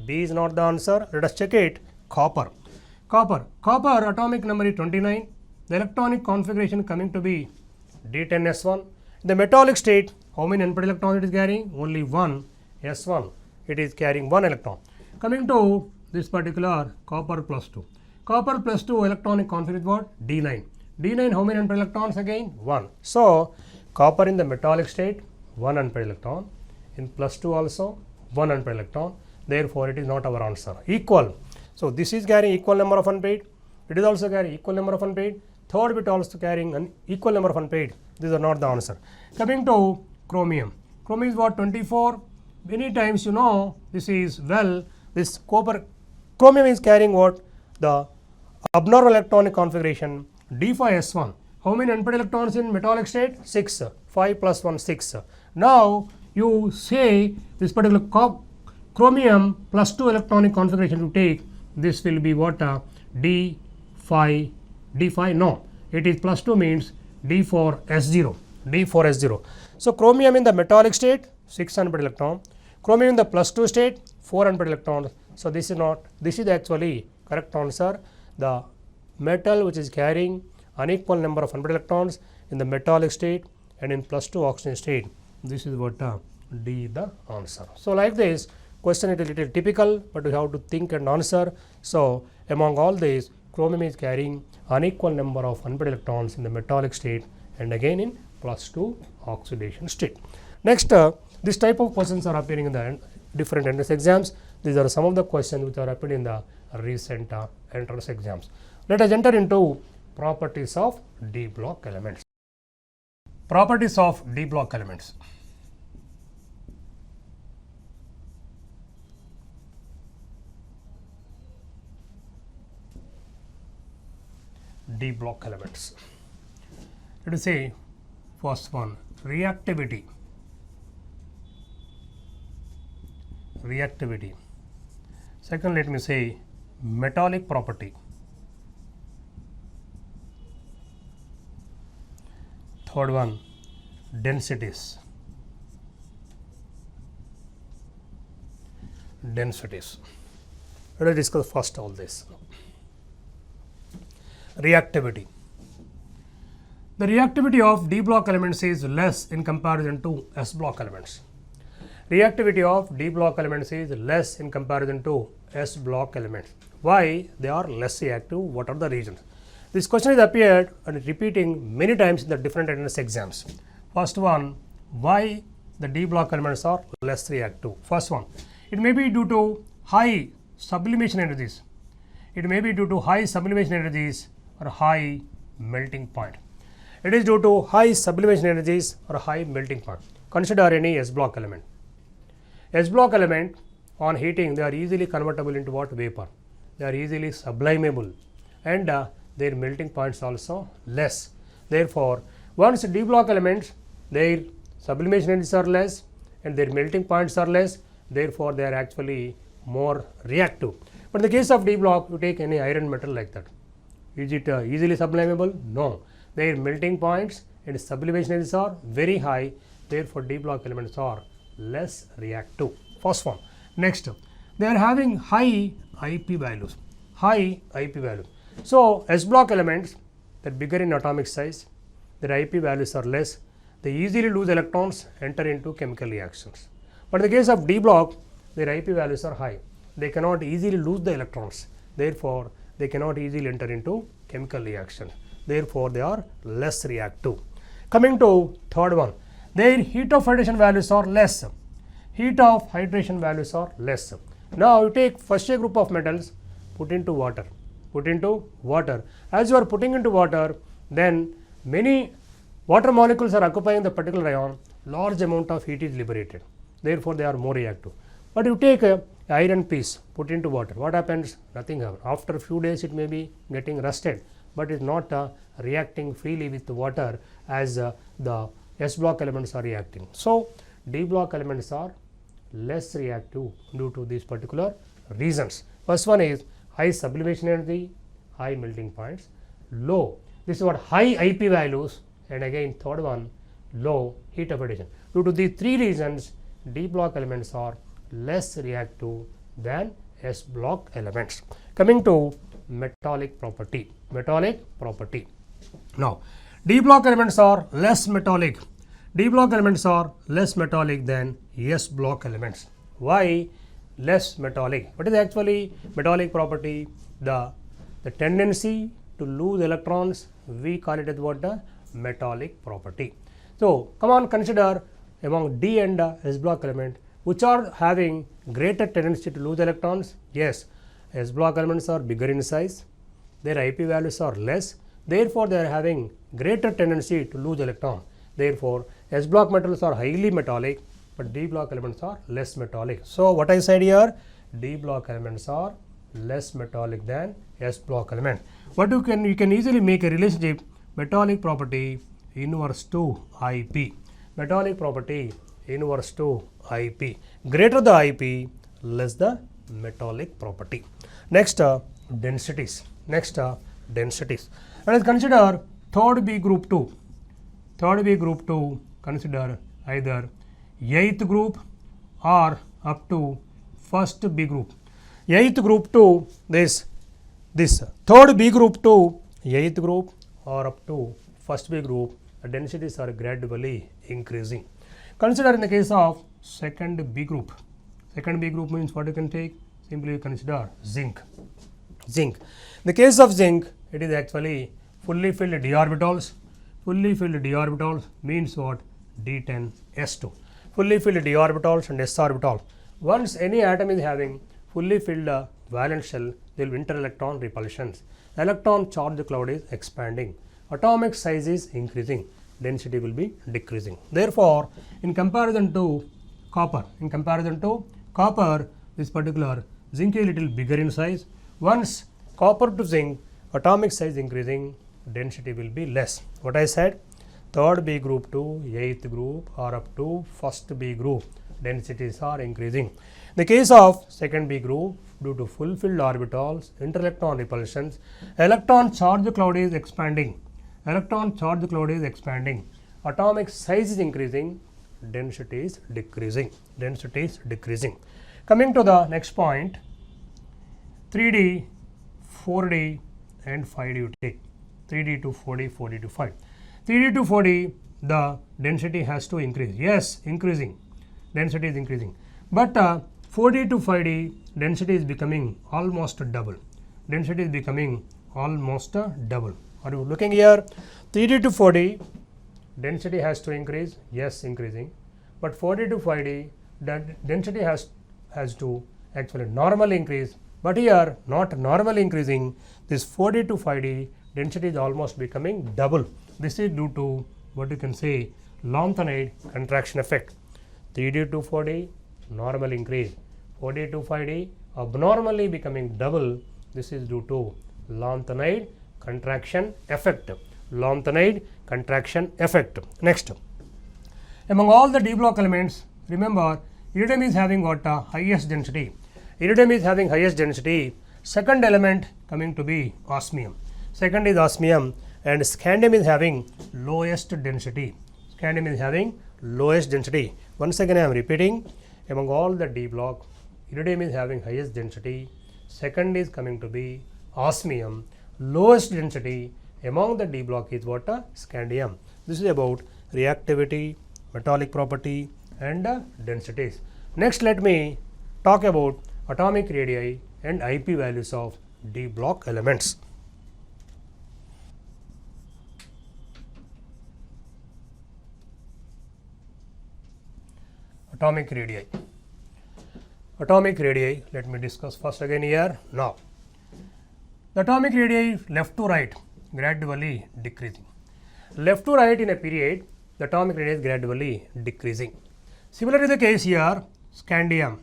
B is not the answer. Let us check it. Copper. Copper atomic number is 29. The electronic configuration coming to be D10S1. The metallic state, how many unpaired electrons it is carrying? Only 1 S1. It is carrying 1 electron. Coming to this particular copper +2. Copper +2 electronic configuration is what? D9. D9, how many unpaired electrons again? 1. So, copper in the metallic state, 1 unpaired electron. In +2 also, 1 unpaired electron. Therefore, it is not our answer. Equal. So, this is carrying equal number of unpaired. It is also carrying equal number of unpaired. Third bit also carrying an equal number of unpaired. These are not the answer. Coming to chromium. Chromium is what? 24. Many times you know this is this copper. Chromium is carrying what? The abnormal electronic configuration D5S1. How many unpaired electrons in metallic state? 6. 5 plus 1, 6. Now, you say this particular chromium +2 electronic configuration you take, this will be what? D5, no, it is +2 means D4S0, D4S0. So, chromium in the metallic state, 6 unpaired electron, chromium in the +2 state, 4 unpaired electrons. So, this is actually correct answer. The metal which is carrying unequal number of unpaired electrons in the metallic state and in +2 oxygen state, this is what D the answer. So, like this question it is little typical, but we have to think and answer. So, among all these, chromium is carrying unequal number of unpaired electrons in the metallic state and again in +2 oxidation state. Next, this type of questions are appearing in the different entrance exams. These are some of the questions which are appeared in the recent entrance exams. Let us enter into properties of D block elements. Properties of D block elements. D block elements. Let us say first one, reactivity. Reactivity. Second, let me say metallic property. Third one, densities. Densities. Let us discuss first all this. Reactivity. The reactivity of D block elements is less in comparison to S block elements. Reactivity of D block elements is less in comparison to S block elements. Why they are less reactive? What are the reasons? This question is appeared and repeating many times in the different entrance exams. First one, why the D block elements are less reactive? First one, it may be due to high sublimation energies. It may be due to high sublimation energies or high melting point. It is due to high sublimation energies or high melting point. Consider any S block element. S block element on heating, they are easily convertible into what? Vapor. They are easily sublimable and their melting points also less. Therefore, once D block elements, their sublimation energies are less and their melting points are less, therefore they are actually more reactive. But in the case of D block, you take any iron metal like that. Is it easily sublimable? No. Their melting points and sublimation energies are very high, therefore D block elements are less reactive. First one. Next, they are having high IP values. High IP values. So, S block elements that bigger in atomic size, their IP values are less. They easily lose electrons, enter into chemical reactions. But in the case of D block, their IP values are high. They cannot easily lose the electrons. Therefore, they cannot easily enter into chemical reactions. Therefore, they are less reactive. Coming to third one, their heat of hydration values are less. Heat of hydration values are less. Now, you take first a group of metals, put into water. Put into water. As you are putting into water, then many water molecules are occupying the particular ion, large amount of heat is liberated. Therefore, they are more reactive. But you take a iron piece, put into water. What happens? Nothing happens. After a few days, it may be getting rusted, but it is not reacting freely with the water as the S block elements are reacting. So, D block elements are less reactive due to these particular reasons. First one is high sublimation energy, high melting points, low. This is what high IP values, and again third one, low heat of addition. Due to these three reasons, D block elements are less reactive than S block elements. Coming to metallic property. Metallic property. Now, D block elements are less metallic. D block elements are less metallic than S block elements. Why less metallic? What is actually metallic property? The tendency to lose electrons, we call it as what? The metallic property. So, come on, consider among D and S block element which are having greater tendency to lose electrons. Yes, S block elements are bigger in size, their IP values are less, therefore, they are having greater tendency to lose electron. Therefore, S block metals are highly metallic, but D block elements are less metallic. So, what I said here, D block elements are less metallic than S block element. What you can easily make a relationship, metallic property inverse to IP. Metallic property inverse to IP. Greater the IP, less the metallic property. Next, densities. Next, densities. Let us consider third B group 2. Third B group 2, consider either 8th group or up to first B group. 8th group 2, this third B group 2, 8th group or up to first B group, the densities are gradually increasing. Consider in the case of second B group. Second B group means what you can take? Simply consider zinc. Zinc. In the case of zinc, it is actually fully filled d orbitals. Fully filled d orbitals means what? D10S2. Fully filled d orbitals and s orbital. Once any atom is having fully filled valence shell, there will be inter-electron repulsions. Electron charge cloud is expanding. Atomic size is increasing. Density will be decreasing. Therefore, in comparison to copper, this particular zinc is little bigger in size. Once copper to zinc, atomic size increasing, density will be less. What I said, third B group to 8th group or up to first B group, densities are increasing. In the case of second B group, due to fulfilled orbitals, inter-electron repulsions, electron charge cloud is expanding. Electron charge cloud is expanding. Atomic size is increasing, density is decreasing. Density is decreasing. Coming to the next point, 3D, 4D and 5D you take. 3D to 4D, 4D to 5. 3D to 4D, the density has to increase. Yes, increasing. Density is increasing. But 4D to 5D, density is becoming almost double. Density is becoming almost double. Are you looking here? 3D to 4D, density has to increase. Yes, increasing. But 4D to 5D, that density has to actually normally increase. But here, not normally increasing. This 4D to 5D, density is almost becoming double. This is due to what you can say lanthanide contraction effect. 3D to 4D, normal increase. 4D to 5D, abnormally becoming double. This is due to lanthanide contraction effect. Lanthanide contraction effect. Next, among all the D block elements, remember iridium is having what? Highest density. Iridium is having highest density. Second element coming to be osmium. Second is osmium, and scandium is having lowest density. Scandium is having lowest density. Once again I am repeating, among all the D block, iridium is having highest density, second is coming to be osmium, lowest density among the D block is what? Scandium. This is about reactivity, metallic property and densities. Next let me talk about atomic radii and IP values of D block elements. Atomic radii. Atomic radii, let me discuss first again here. Now, the atomic radii left to right gradually decreasing. Left to right in a period, the atomic radii is gradually decreasing. Similarly, the case here, scandium,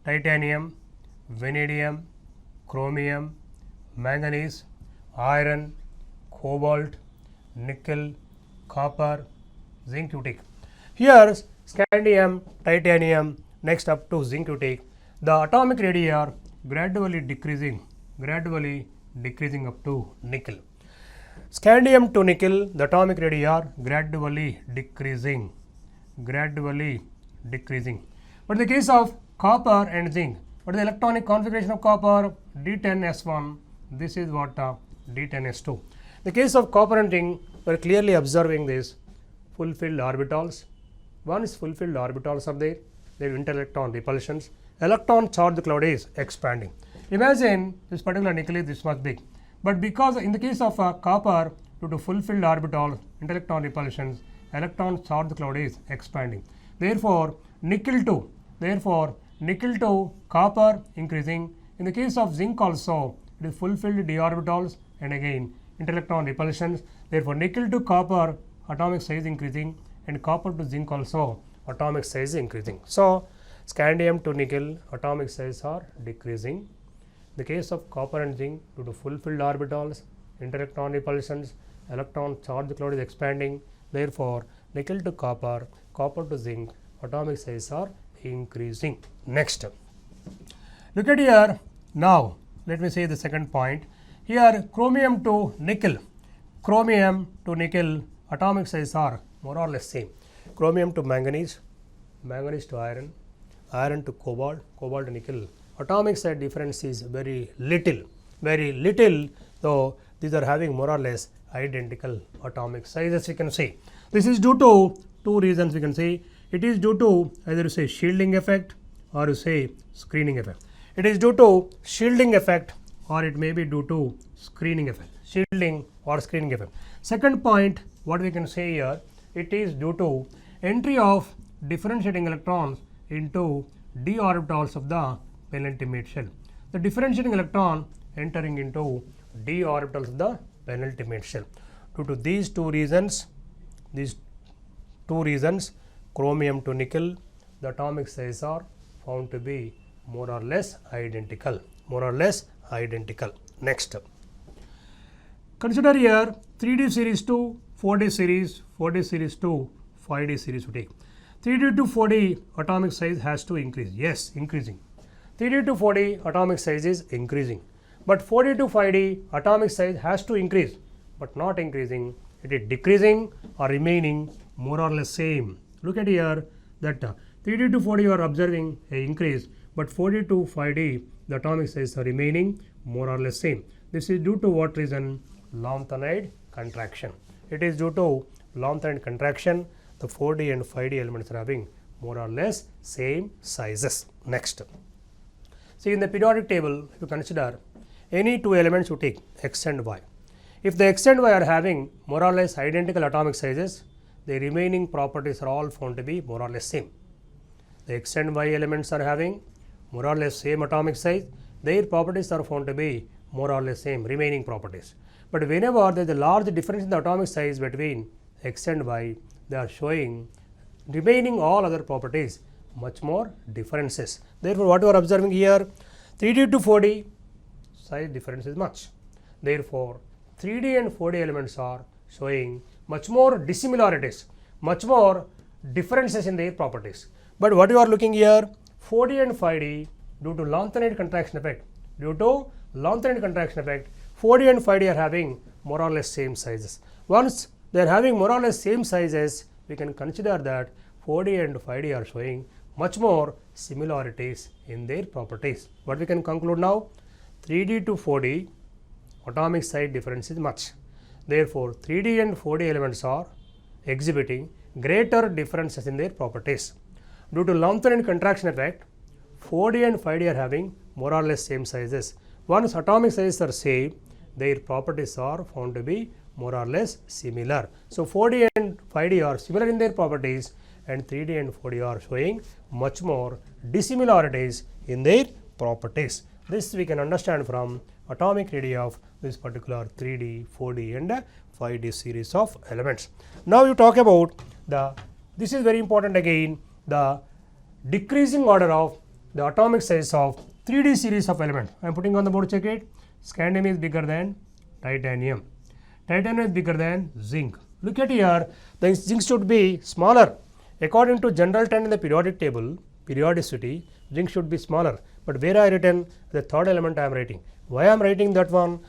titanium, vanadium, chromium, manganese, iron, cobalt, nickel, copper, zincutic. Here, scandium, titanium, next up to zincutic, the atomic radii are gradually decreasing up to nickel. Scandium to nickel, the atomic radii are gradually decreasing. But in the case of copper and zinc, what is the electronic configuration of copper? D10S1, this is what D10S2. In the case of copper and zinc, we are clearly observing this fulfilled orbitals. One is fulfilled orbitals are there, they have inter-electron repulsions. Electron charge cloud is expanding. Imagine this particular nickel is this much big, but because in the case of copper, due to fulfilled orbital, inter-electron repulsions, electron charge cloud is expanding. Therefore, nickel to copper increasing. In the case of zinc also, it is fulfilled d orbitals and again inter-electron repulsions. Therefore, nickel to copper atomic size increasing and copper to zinc also atomic size increasing. So, scandium to nickel atomic size are decreasing. In the case of copper and zinc, due to fulfilled orbitals, inter-electron repulsions, electron charge cloud is expanding. Therefore, nickel to copper, copper to zinc atomic size are increasing. Next, look at here. Now, let me say the second point. Here, chromium to nickel atomic size are more or less same. Chromium to manganese, manganese to iron, iron to cobalt, cobalt to nickel. Atomic size difference is very little, though these are having more or less identical atomic sizes, we can say. This is due to two reasons, we can say. It is due to either you say shielding effect or you say screening effect. It is due to shielding effect or it may be due to screening effect. Shielding or screening effect. Second point, what we can say here, it is due to entry of differentiating electrons into d orbitals of the penultimate shell. The differentiating electron entering into d orbitals of the penultimate shell. Due to these two reasons, chromium to nickel, the atomic size are found to be more or less identical. Next, consider here 3D series to 4D series, 4D series to 5D series to take. 3D to 4D atomic size has to increase. Yes, increasing. 3D to 4D atomic size is increasing. But 4D to 5D atomic size has to increase, but not increasing. It is decreasing or remaining more or less same. Look at here that 3D to 4D you are observing a increase, but 4D to 5D the atomic size are remaining more or less same. This is due to what reason? Lambda contraction. It is due to lambda contraction. The 4D and 5D elements are having more or less same sizes. Next, see in the periodic table, if you consider any two elements you take X and Y. If the X and Y are having more or less identical atomic sizes, the remaining properties are all found to be more or less same. The X and Y elements are having more or less same atomic size, their properties are found to be more or less same remaining properties. But whenever there is a large difference in the atomic size between X and Y, they are showing remaining all other properties much more differences. Therefore, what you are observing here, 3D to 4D size difference is much. Therefore, 3D and 4D elements are showing much more dissimilarities, much more differences in their properties. But what you are looking here, 4D and 5D due to lanthanide contraction effect, 4D and 5D are having more or less same sizes. Once they are having more or less same sizes, we can consider that 4D and 5D are showing much more similarities in their properties. What we can conclude now? 3D to 4D atomic site difference is much. Therefore, 3D and 4D elements are exhibiting greater differences in their properties. Due to Lambton and contraction effect, 4D and 5D are having more or less same sizes. Once atomic sizes are same, their properties are found to be more or less similar. So, 4D and 5D are similar in their properties, and 3D and 4D are showing much more dissimilarities in their properties. This we can understand from atomic radii of this particular 3D, 4D and 5D series of elements. Now, you talk about this is very important again, the decreasing order of the atomic size of 3D series of elements. I am putting on the board, check it. Scandium is bigger than titanium. Titanium is bigger than zinc. Look at here, the zinc should be smaller. According to general trend in the periodic table, periodicity, zinc should be smaller. But where I written the third element I am writing. Why I am writing that one?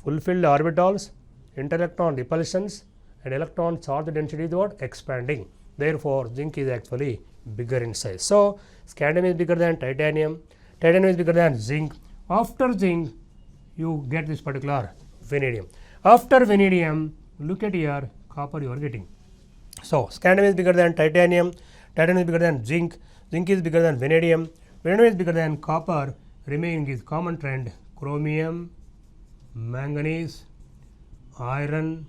Fulfilled orbitals, inter-electron repulsions, and electron charge density is what? Expanding. Therefore, zinc is actually bigger in size. So, scandium is bigger than titanium, titanium is bigger than zinc. After zinc, you get this particular vanadium. After vanadium, look at here, copper you are getting. So, scandium is bigger than titanium, titanium is bigger than zinc, zinc is bigger than vanadium, vanadium is bigger than copper, remaining is common trend chromium, manganese, iron,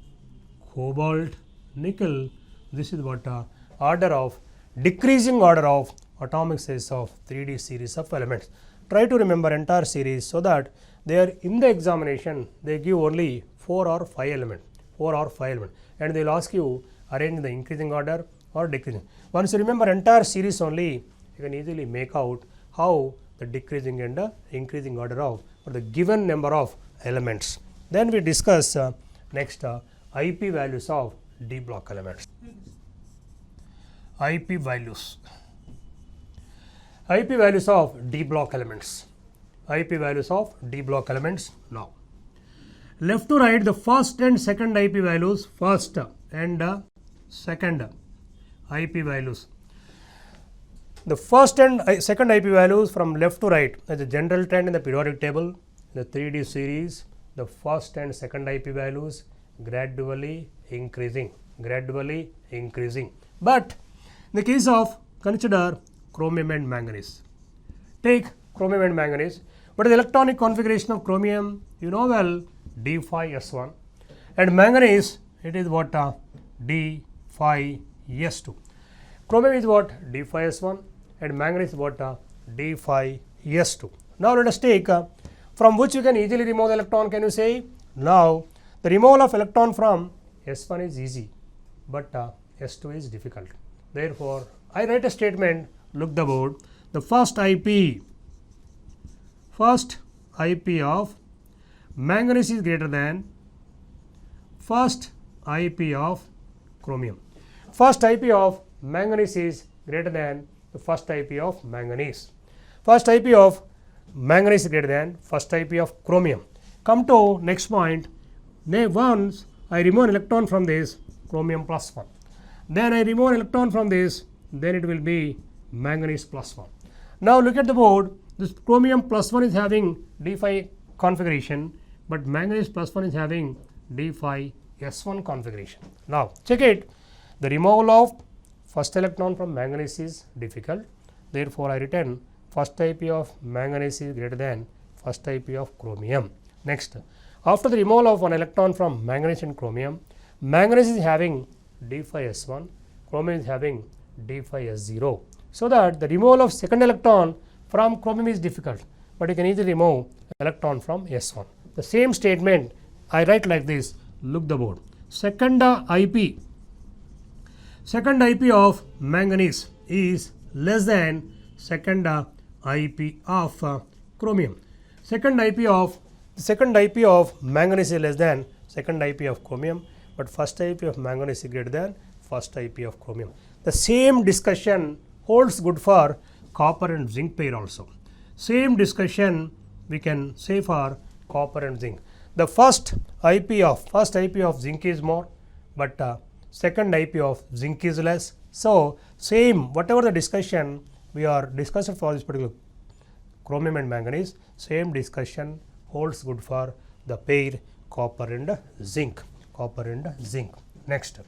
cobalt, nickel. This is what order of decreasing order of atomic size of 3D series of elements. Try to remember entire series so that they are in the examination they give only 4 or 5 elements, and they will ask you arrange in the increasing order or decreasing. Once you remember entire series only, you can easily make out how the decreasing and the increasing order of or the given number of elements. Then we discuss next IP values of D block elements. IP values of D block elements. IP values of D block elements. Now, left to right, the first and second IP values, first and second IP values. The first and second IP values from left to right as a general trend in the periodic table, the 3D series, the first and second IP values gradually increasing. But in the case of consider chromium and manganese. Take chromium and manganese. What is the electronic configuration of chromium? You know well, D5S1, and manganese it is what D5S2. Chromium is what? D5S1, and manganese is what? D5S2. Now let us take from which you can easily remove the electron. Can you say? Now the removal of electron from S1 is easy, but S2 is difficult. Therefore, I write a statement. Look the board. The first IP of manganese is greater than first IP of chromium. First IP of manganese is greater than the first IP of manganese. First IP of manganese is greater than first IP of chromium. Come to next point. Once I remove an electron from this, chromium plus 1. Then I remove an electron from this, then it will be manganese plus 1. Now look at the board. This chromium plus 1 is having D5 configuration, but manganese plus 1 is having D5S1 configuration. Now check it. The removal of first electron from manganese is difficult. Therefore, I written first IP of manganese is greater than first IP of chromium. Next, after the removal of one electron from manganese and chromium, manganese is having D5S1, chromium is having D5S0. So that the removal of second electron from chromium is difficult, but you can easily remove electron from S1. The same statement I write like this. Look the board. Second IP of manganese is less than second IP of chromium. Second IP of manganese is less than second IP of chromium, but first IP of manganese is greater than first IP of chromium. The same discussion holds good for copper and zinc pair also. Same discussion we can say for copper and zinc. The first IP of zinc is more, but second IP of zinc is less. So, same whatever the discussion we are discussing for this particular chromium and manganese, same discussion holds good for the pair copper and zinc. Next,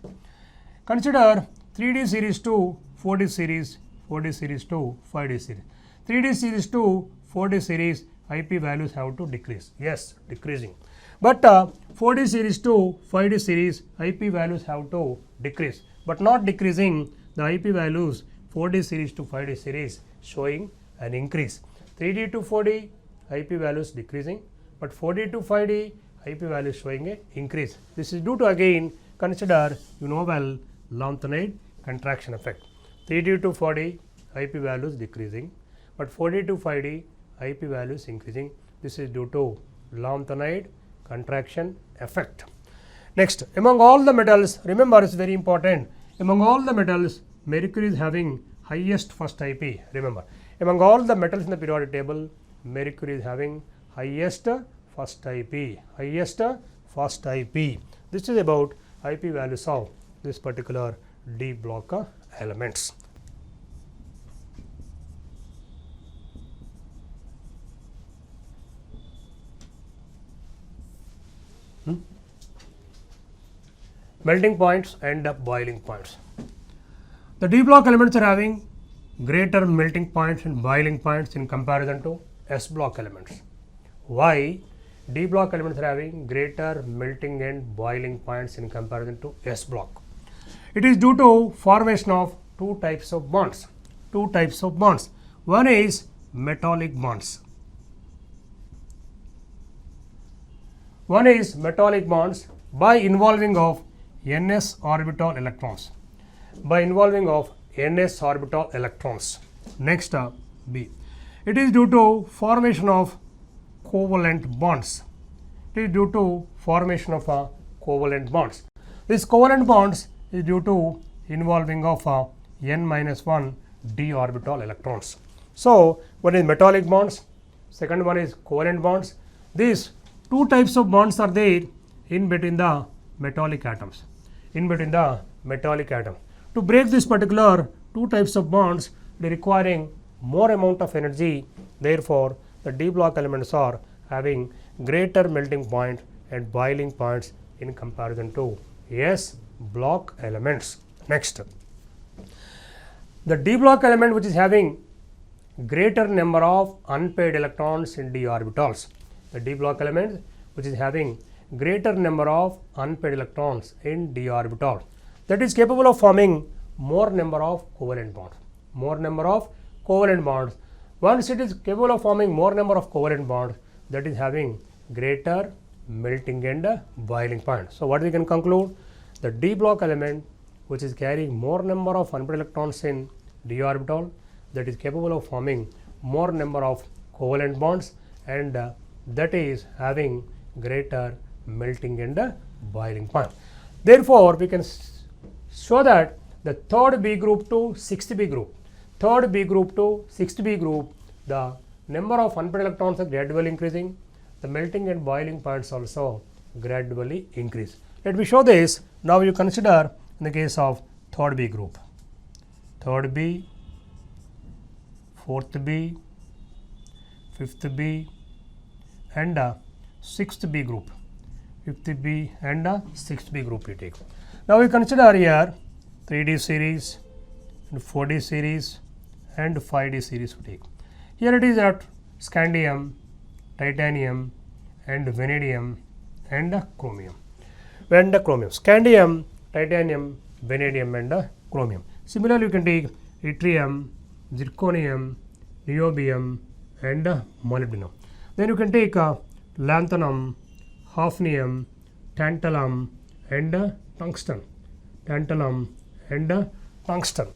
consider 3D series to 4D series, 4D series to 5D series. 3D series to 4D series IP values have to decrease. Yes, decreasing. But 4D series to 5D series IP values have to decrease, but not decreasing the IP values 4D series to 5D series showing an increase. 3D to 4D IP values decreasing, but 4D to 5D IP values showing a increase. This is due to again consider well lanthanide contraction effect. 3D to 4D IP values decreasing, but 4D to 5D IP values increasing. This is due to lanthanide contraction effect. Next, among all the metals, remember it is very important, among all the metals mercury is having highest first IP. Remember, among all the metals in the periodic table, mercury is having highest first IP, This is about IP values of this particular D block elements. Melting points and boiling points. The D block elements are having greater melting points and boiling points in comparison to S block elements. Why D block elements are having greater melting and boiling points in comparison to S block? It is due to formation of two types of bonds. One is metallic bonds. By involving of ns orbital electrons. Next, B. It is due to formation of covalent bonds. These covalent bonds is due to involving of n-1 d orbital electrons. So, one is metallic bonds, second one is covalent bonds. These two types of bonds are there in between the metallic atoms. To break this particular two types of bonds, they requiring more amount of energy. Therefore, the D block elements are having greater melting point and boiling points in comparison to S block elements. Next, the D block element which is having greater number of unpaired electrons in d orbitals. The D block element which is having greater number of unpaired electrons in d orbital, that is capable of forming more number of covalent bonds. Once it is capable of forming more number of covalent bonds, that is having greater melting and boiling point. So, what we can conclude? The D block element which is carrying more number of unpaired electrons in d orbital, that is capable of forming more number of covalent bonds, and that is having greater melting and boiling point. Therefore, we can show that the third B group to sixth B group, the number of unpaired electrons are gradually increasing, the melting and boiling points also gradually increase. Let me show this. Now, you consider in the case of third B group, third B, fourth B, fifth B and sixth B group, fifth B and sixth B group we take. Now, we consider here 3D series and 4D series and 5D series we take. Here it is at scandium, titanium and vanadium and chromium. Scandium, titanium, vanadium and chromium. Similarly, you can take yttrium, zirconium, niobium and molybdenum. Then you can take lanthanum, hafnium, tantalum and tungsten.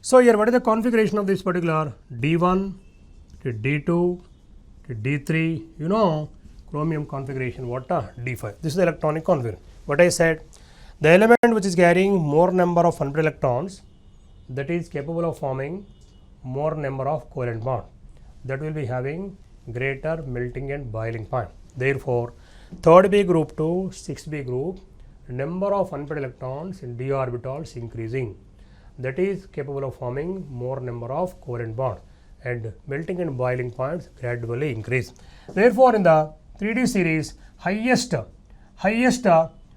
So, here what is the configuration of this particular D1 to D2 to D3, chromium configuration, what D5. This is the electronic configuration. What I said, the element which is carrying more number of unpaired electrons, that is capable of forming more number of covalent bond, that will be having greater melting and boiling point. Therefore, third B group to sixth B group, number of unpaired electrons in d orbitals increasing, that is capable of forming more number of covalent bonds, and melting and boiling points gradually increase. Therefore, in the 3D series, highest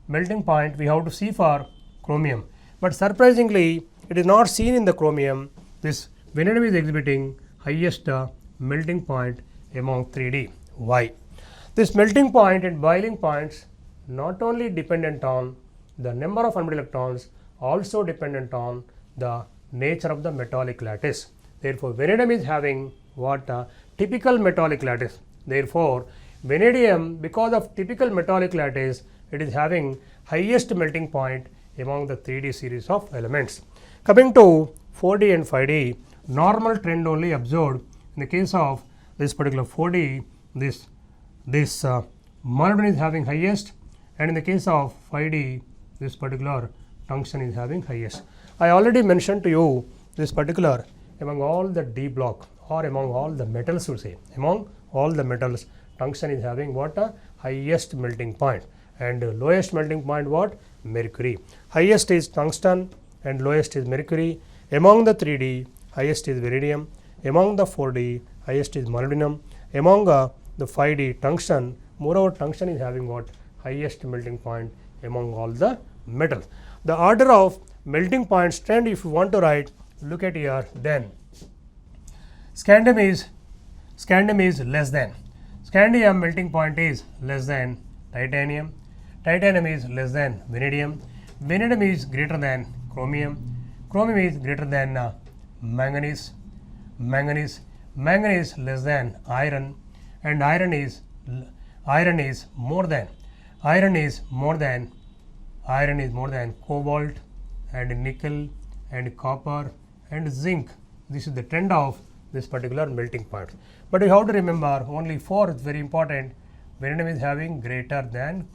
melting point we have to see for chromium, but surprisingly it is not seen in the chromium. This vanadium is exhibiting highest melting point among 3D. Why? This melting point and boiling points not only dependent on the number of unpaired electrons, also dependent on the nature of the metallic lattice. Therefore, vanadium is having what typical metallic lattice. Therefore, vanadium, because of typical metallic lattice, it is having highest melting point among the 3D series of elements. Coming to 4D and 5D, normal trend only observed in the case of this particular 4D. This molybdenum is having highest, and in the case of 5D, this particular tungsten is having highest. I already mentioned to you this particular among all the D block, or among all the metals, would say among all the metals, tungsten is having what highest melting point, and lowest melting point what? Mercury. Highest is tungsten and lowest is mercury. Among the 3D, highest is vanadium. Among the 4D, highest is molybdenum. Among the 5D, tungsten. Moreover, tungsten is having what? Highest melting point among all the metals. The order of melting points trend, if you want to write, look at here. Then scandium is less than. Scandium melting point is less than titanium. Titanium is less than vanadium. Vanadium is greater than chromium. Chromium is greater than manganese. Manganese less than iron, and iron is more than cobalt and nickel and copper and zinc. This is the trend of this particular melting point. But you have to remember only 4 is very important. Vanadium is having greater than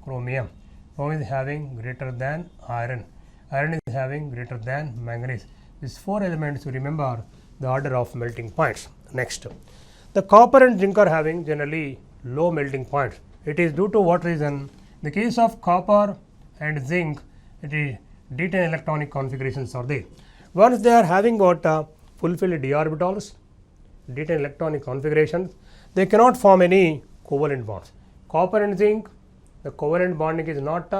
chromium. Chromium is having greater than iron. Iron is having greater than manganese. These 4 elements, you remember the order of melting points. Next, the copper and zinc are having generally low melting points. It is due to what reason? In the case of copper and zinc, it is D10 electronic configurations are there. Once they are having what fulfilled d orbitals, D10 electronic configurations, they cannot form any covalent bonds. Copper and zinc, the covalent bonding is not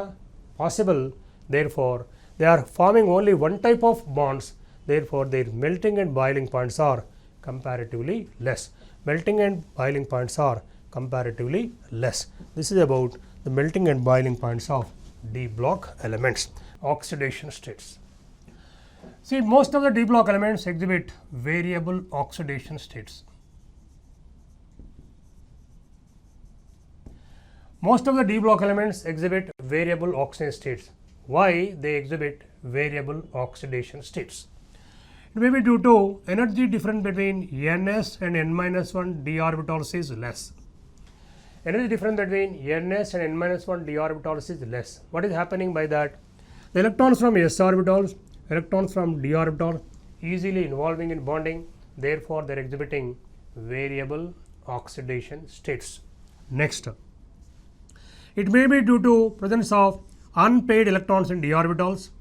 possible. Therefore, they are forming only one type of bonds. Therefore, their melting and boiling points are comparatively less. Melting and boiling points are comparatively less. This is about the melting and boiling points of D block elements. Oxidation states. See, most of the D block elements exhibit variable oxidation states. Most of the D block elements exhibit variable oxidation states. Why they exhibit variable oxidation states? It may be due to energy difference between Ns and N-1 d orbitals is less. Energy difference between Ns and N-1 d orbitals is less. What is happening by that? The electrons from s orbitals, electrons from d orbital easily involving in bonding. Therefore, they are exhibiting variable oxidation states. Next, it may be due to presence of unpaired electrons in d orbitals.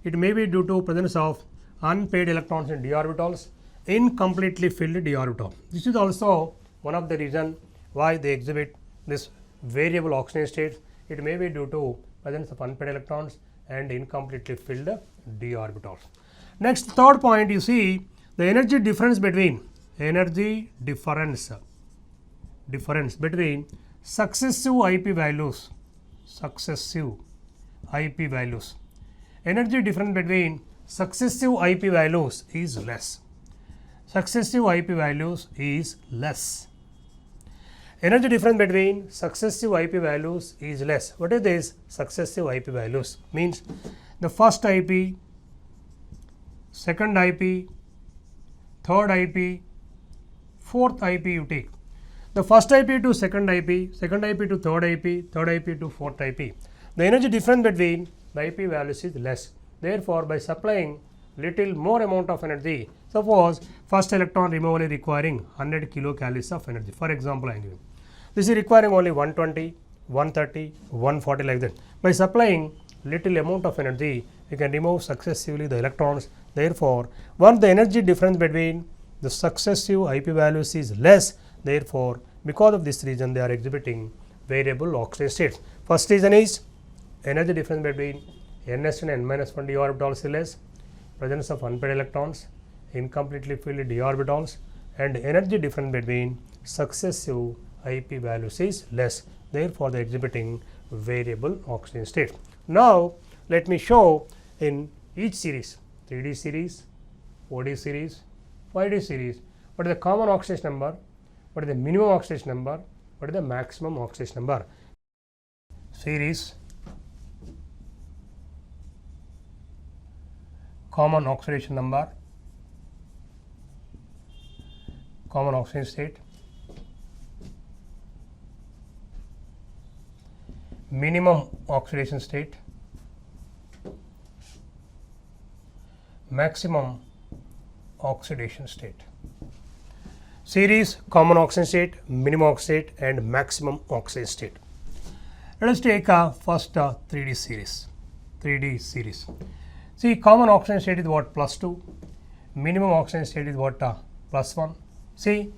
It may be due to presence of unpaired electrons in d orbitals, incompletely filled d orbital. This is also one of the reasons why they exhibit this variable oxidation states. It may be due to presence of unpaired electrons and incompletely filled d orbitals. Next, third point, you see the energy difference between successive IP values. Energy difference between successive IP values is less. Energy difference between successive IP values is less. What is this successive IP values? Means the first IP, second IP, third IP, fourth IP you take. The first IP to second IP, second IP to third IP, third IP to fourth IP. The energy difference between the IP values is less. Therefore, by supplying little more amount of energy, suppose first electron removal is requiring 100 kilocalories of energy. For example, I am giving. This is requiring only 120, 130, 140 like that. By supplying little amount of energy, we can remove successively the electrons. Therefore, once the energy difference between the successive IP values is less, therefore, because of this reason they are exhibiting variable oxidation states. First reason is energy difference between ns and n-1 d orbitals is less, presence of unpaired electrons, incompletely filled d orbitals, and energy difference between successive IP values is less. Therefore, they are exhibiting variable oxidation state. Now, let me show in each series, 3D series, 4D series, 5D series, what is the common oxidation number, what is the minimum oxidation number, what is the maximum oxidation number. Series, common oxidation number, common oxidation state, minimum oxidation state, maximum oxidation state. Series, common oxidation state, minimum oxidation state, and maximum oxidation state. Let us take first 3D series. 3D series. See, common oxidation state is what? +2. Minimum oxidation state is what? +1. See,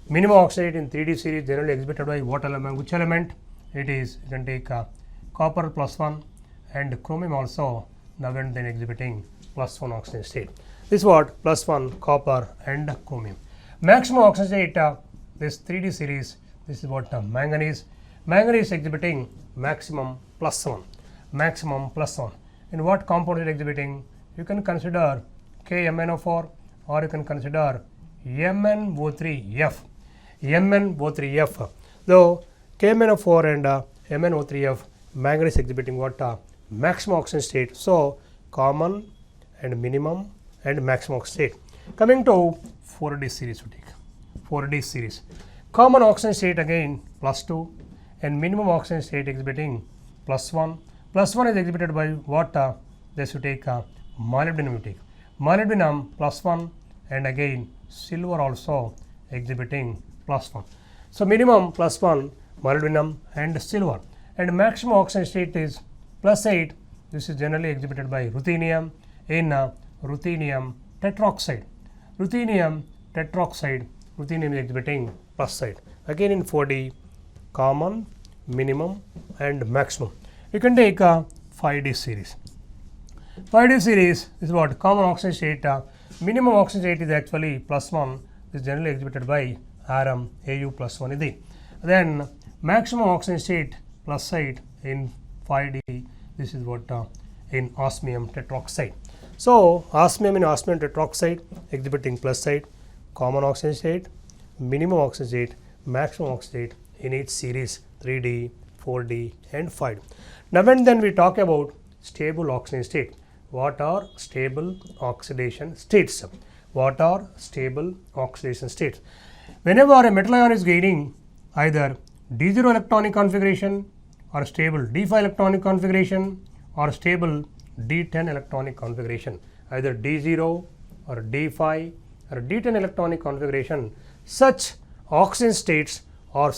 minimum oxidation state in 3D series generally exhibited by what element? Which element? It is, you can take copper +1 and chromium also, now and then exhibiting +1 oxidation state. This is what? +1 copper and chromium. Maximum oxidation state, this 3D series, this is what? Manganese. Manganese exhibiting maximum +1. Maximum +1. In what compound is exhibiting? You can consider KMnO4 or you can consider MnO3F. MnO3F. Though KMnO4 and MnO3F, manganese exhibiting what? Maximum oxidation state. So, common and minimum and maximum oxidation state. Coming to 4D series, we take 4D series. Common oxidation state again +2 and minimum oxidation state exhibiting +1. +1 is exhibited by what? This you take molybdenum, you take molybdenum +1 and again silver also exhibiting +1. So, minimum +1 molybdenum and silver, and maximum oxidation state is +8. This is generally exhibited by ruthenium in ruthenium tetroxide. Ruthenium tetroxide, ruthenium is exhibiting +8. Again in 4D, common, minimum and maximum. You can take 5D series. 5D series is what? Common oxidation state, minimum oxidation state is actually +1. This is generally exhibited by Rm Au +1 is the. Then maximum oxidation state +8 in 5D. This is what in osmium tetroxide. So, osmium in osmium tetroxide exhibiting +8, common oxidation state, minimum oxidation state, maximum oxidation state in each series 3D, 4D and 5D. Now, and then we talk about stable oxidation state. What are stable oxidation states? What are stable oxidation states? Whenever a metal ion is gaining either D0 electronic configuration or stable D5 electronic configuration or stable D10 electronic configuration, either D0 or D5 or D10 electronic configuration, such oxidation states are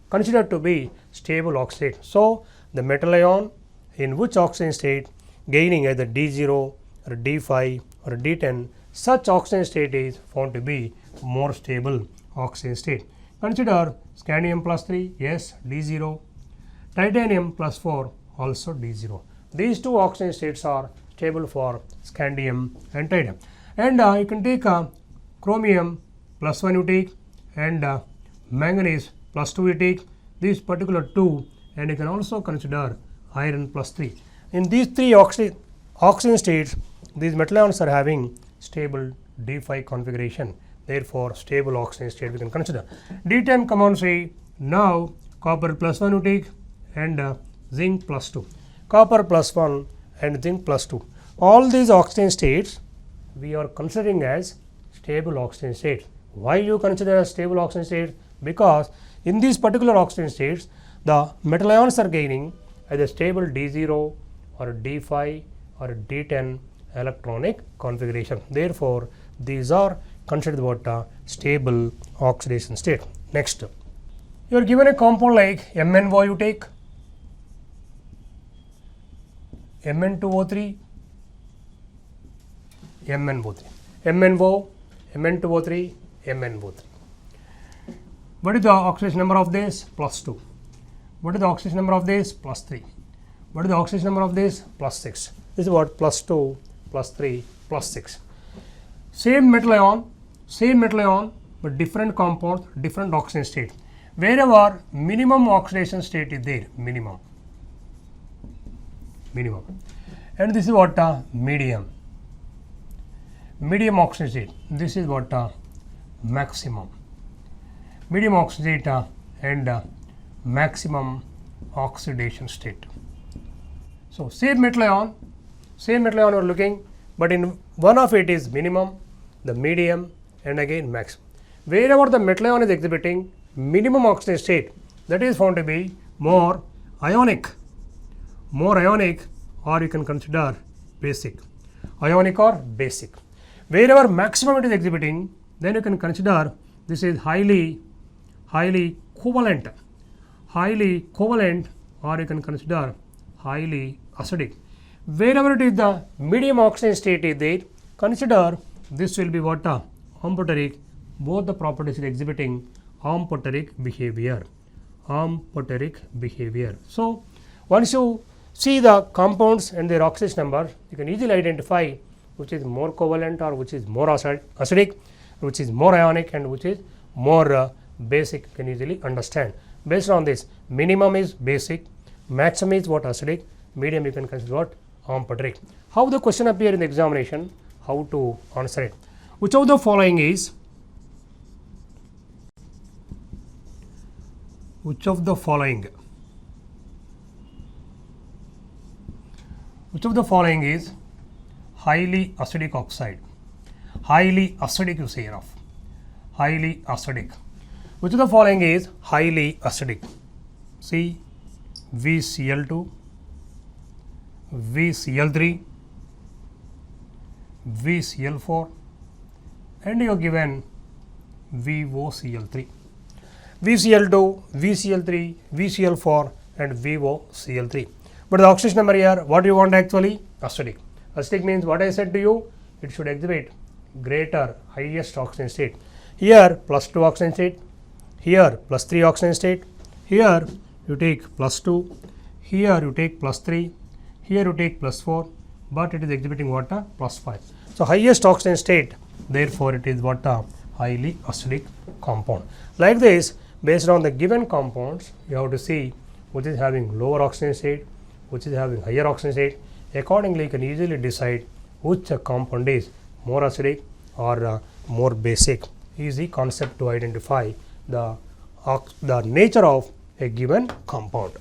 considered to be stable oxidation. So, the metal ion in which oxidation state gaining either D0 or D5 or D10, such oxidation state is found to be more stable oxidation state. Consider scandium +3, yes, D0, titanium +4, also D0. These two oxidation states are stable for scandium and titanium. And you can take chromium +1 you take and manganese +2 you take, these particular two, and you can also consider iron +3. In these three oxidation states, these metal ions are having stable D5 configuration. Therefore, stable oxidation state we can consider. D10 come on, say now copper +1 you take and zinc +2. Copper +1 and zinc +2. All these oxidation states we are considering as stable oxidation states. Why you consider as stable oxidation state? Because in these particular oxidation states, the metal ions are gaining either stable D0 or D5 or D10 electronic configuration. Therefore, these are considered what stable oxidation state. Next, you are given a compound like MnO you take, Mn2O3, MnO3, MnO, Mn2O3, MnO3. What is the oxidation number of this? Plus 2. What is the oxidation number of this? Plus 3. What is the oxidation number of this? Plus 6. This is what? Plus 2, plus 3, plus 6. Same metal ion, but different compounds, different oxidation state. Wherever minimum oxidation state is there, minimum. And this is what? Medium oxidation state. This is what? Maximum. Medium oxidation state and maximum oxidation state. So same metal ion we are looking, but in one of it is minimum, the medium, and again maximum. Wherever the metal ion is exhibiting minimum oxidation state, that is found to be more ionic, or you can consider basic. Ionic or basic. Wherever maximum it is exhibiting, then you can consider this is highly covalent, or you can consider highly acidic. Wherever it is the medium oxidation state is there, consider this will be what? Amphoteric. Both the properties are exhibiting amphoteric behavior. So once you see the compounds and their oxidation number, you can easily identify which is more covalent or which is more acidic, which is more ionic, and which is more basic. You can easily understand. Based on this, minimum is basic, maximum is what? Acidic, medium you can consider what? Amphoteric. How the question appear in the examination, how to answer it. Which of the following is highly acidic oxide? Highly acidic you say of. Highly acidic. Which of the following is highly acidic? See, VCl2, VCl3, VCl4, and you are given VOCl3. VCl2, VCl3, VCl4, and VOCl3. But the oxidation number here, what do you want actually? Acidic. Acidic means what I said to you, it should exhibit greater, highest oxidation state. Here plus 2 oxidation state, here plus 3 oxidation state, here you take plus 2, here you take plus 3, here you take plus 4, but it is exhibiting what? Plus 5. So highest oxidation state, therefore it is what? Highly acidic compound. Like this, based on the given compounds, you have to see which is having lower oxidation state, which is having higher oxidation state. Accordingly, you can easily decide which compound is more acidic or more basic. Easy concept to identify the nature of a given compound.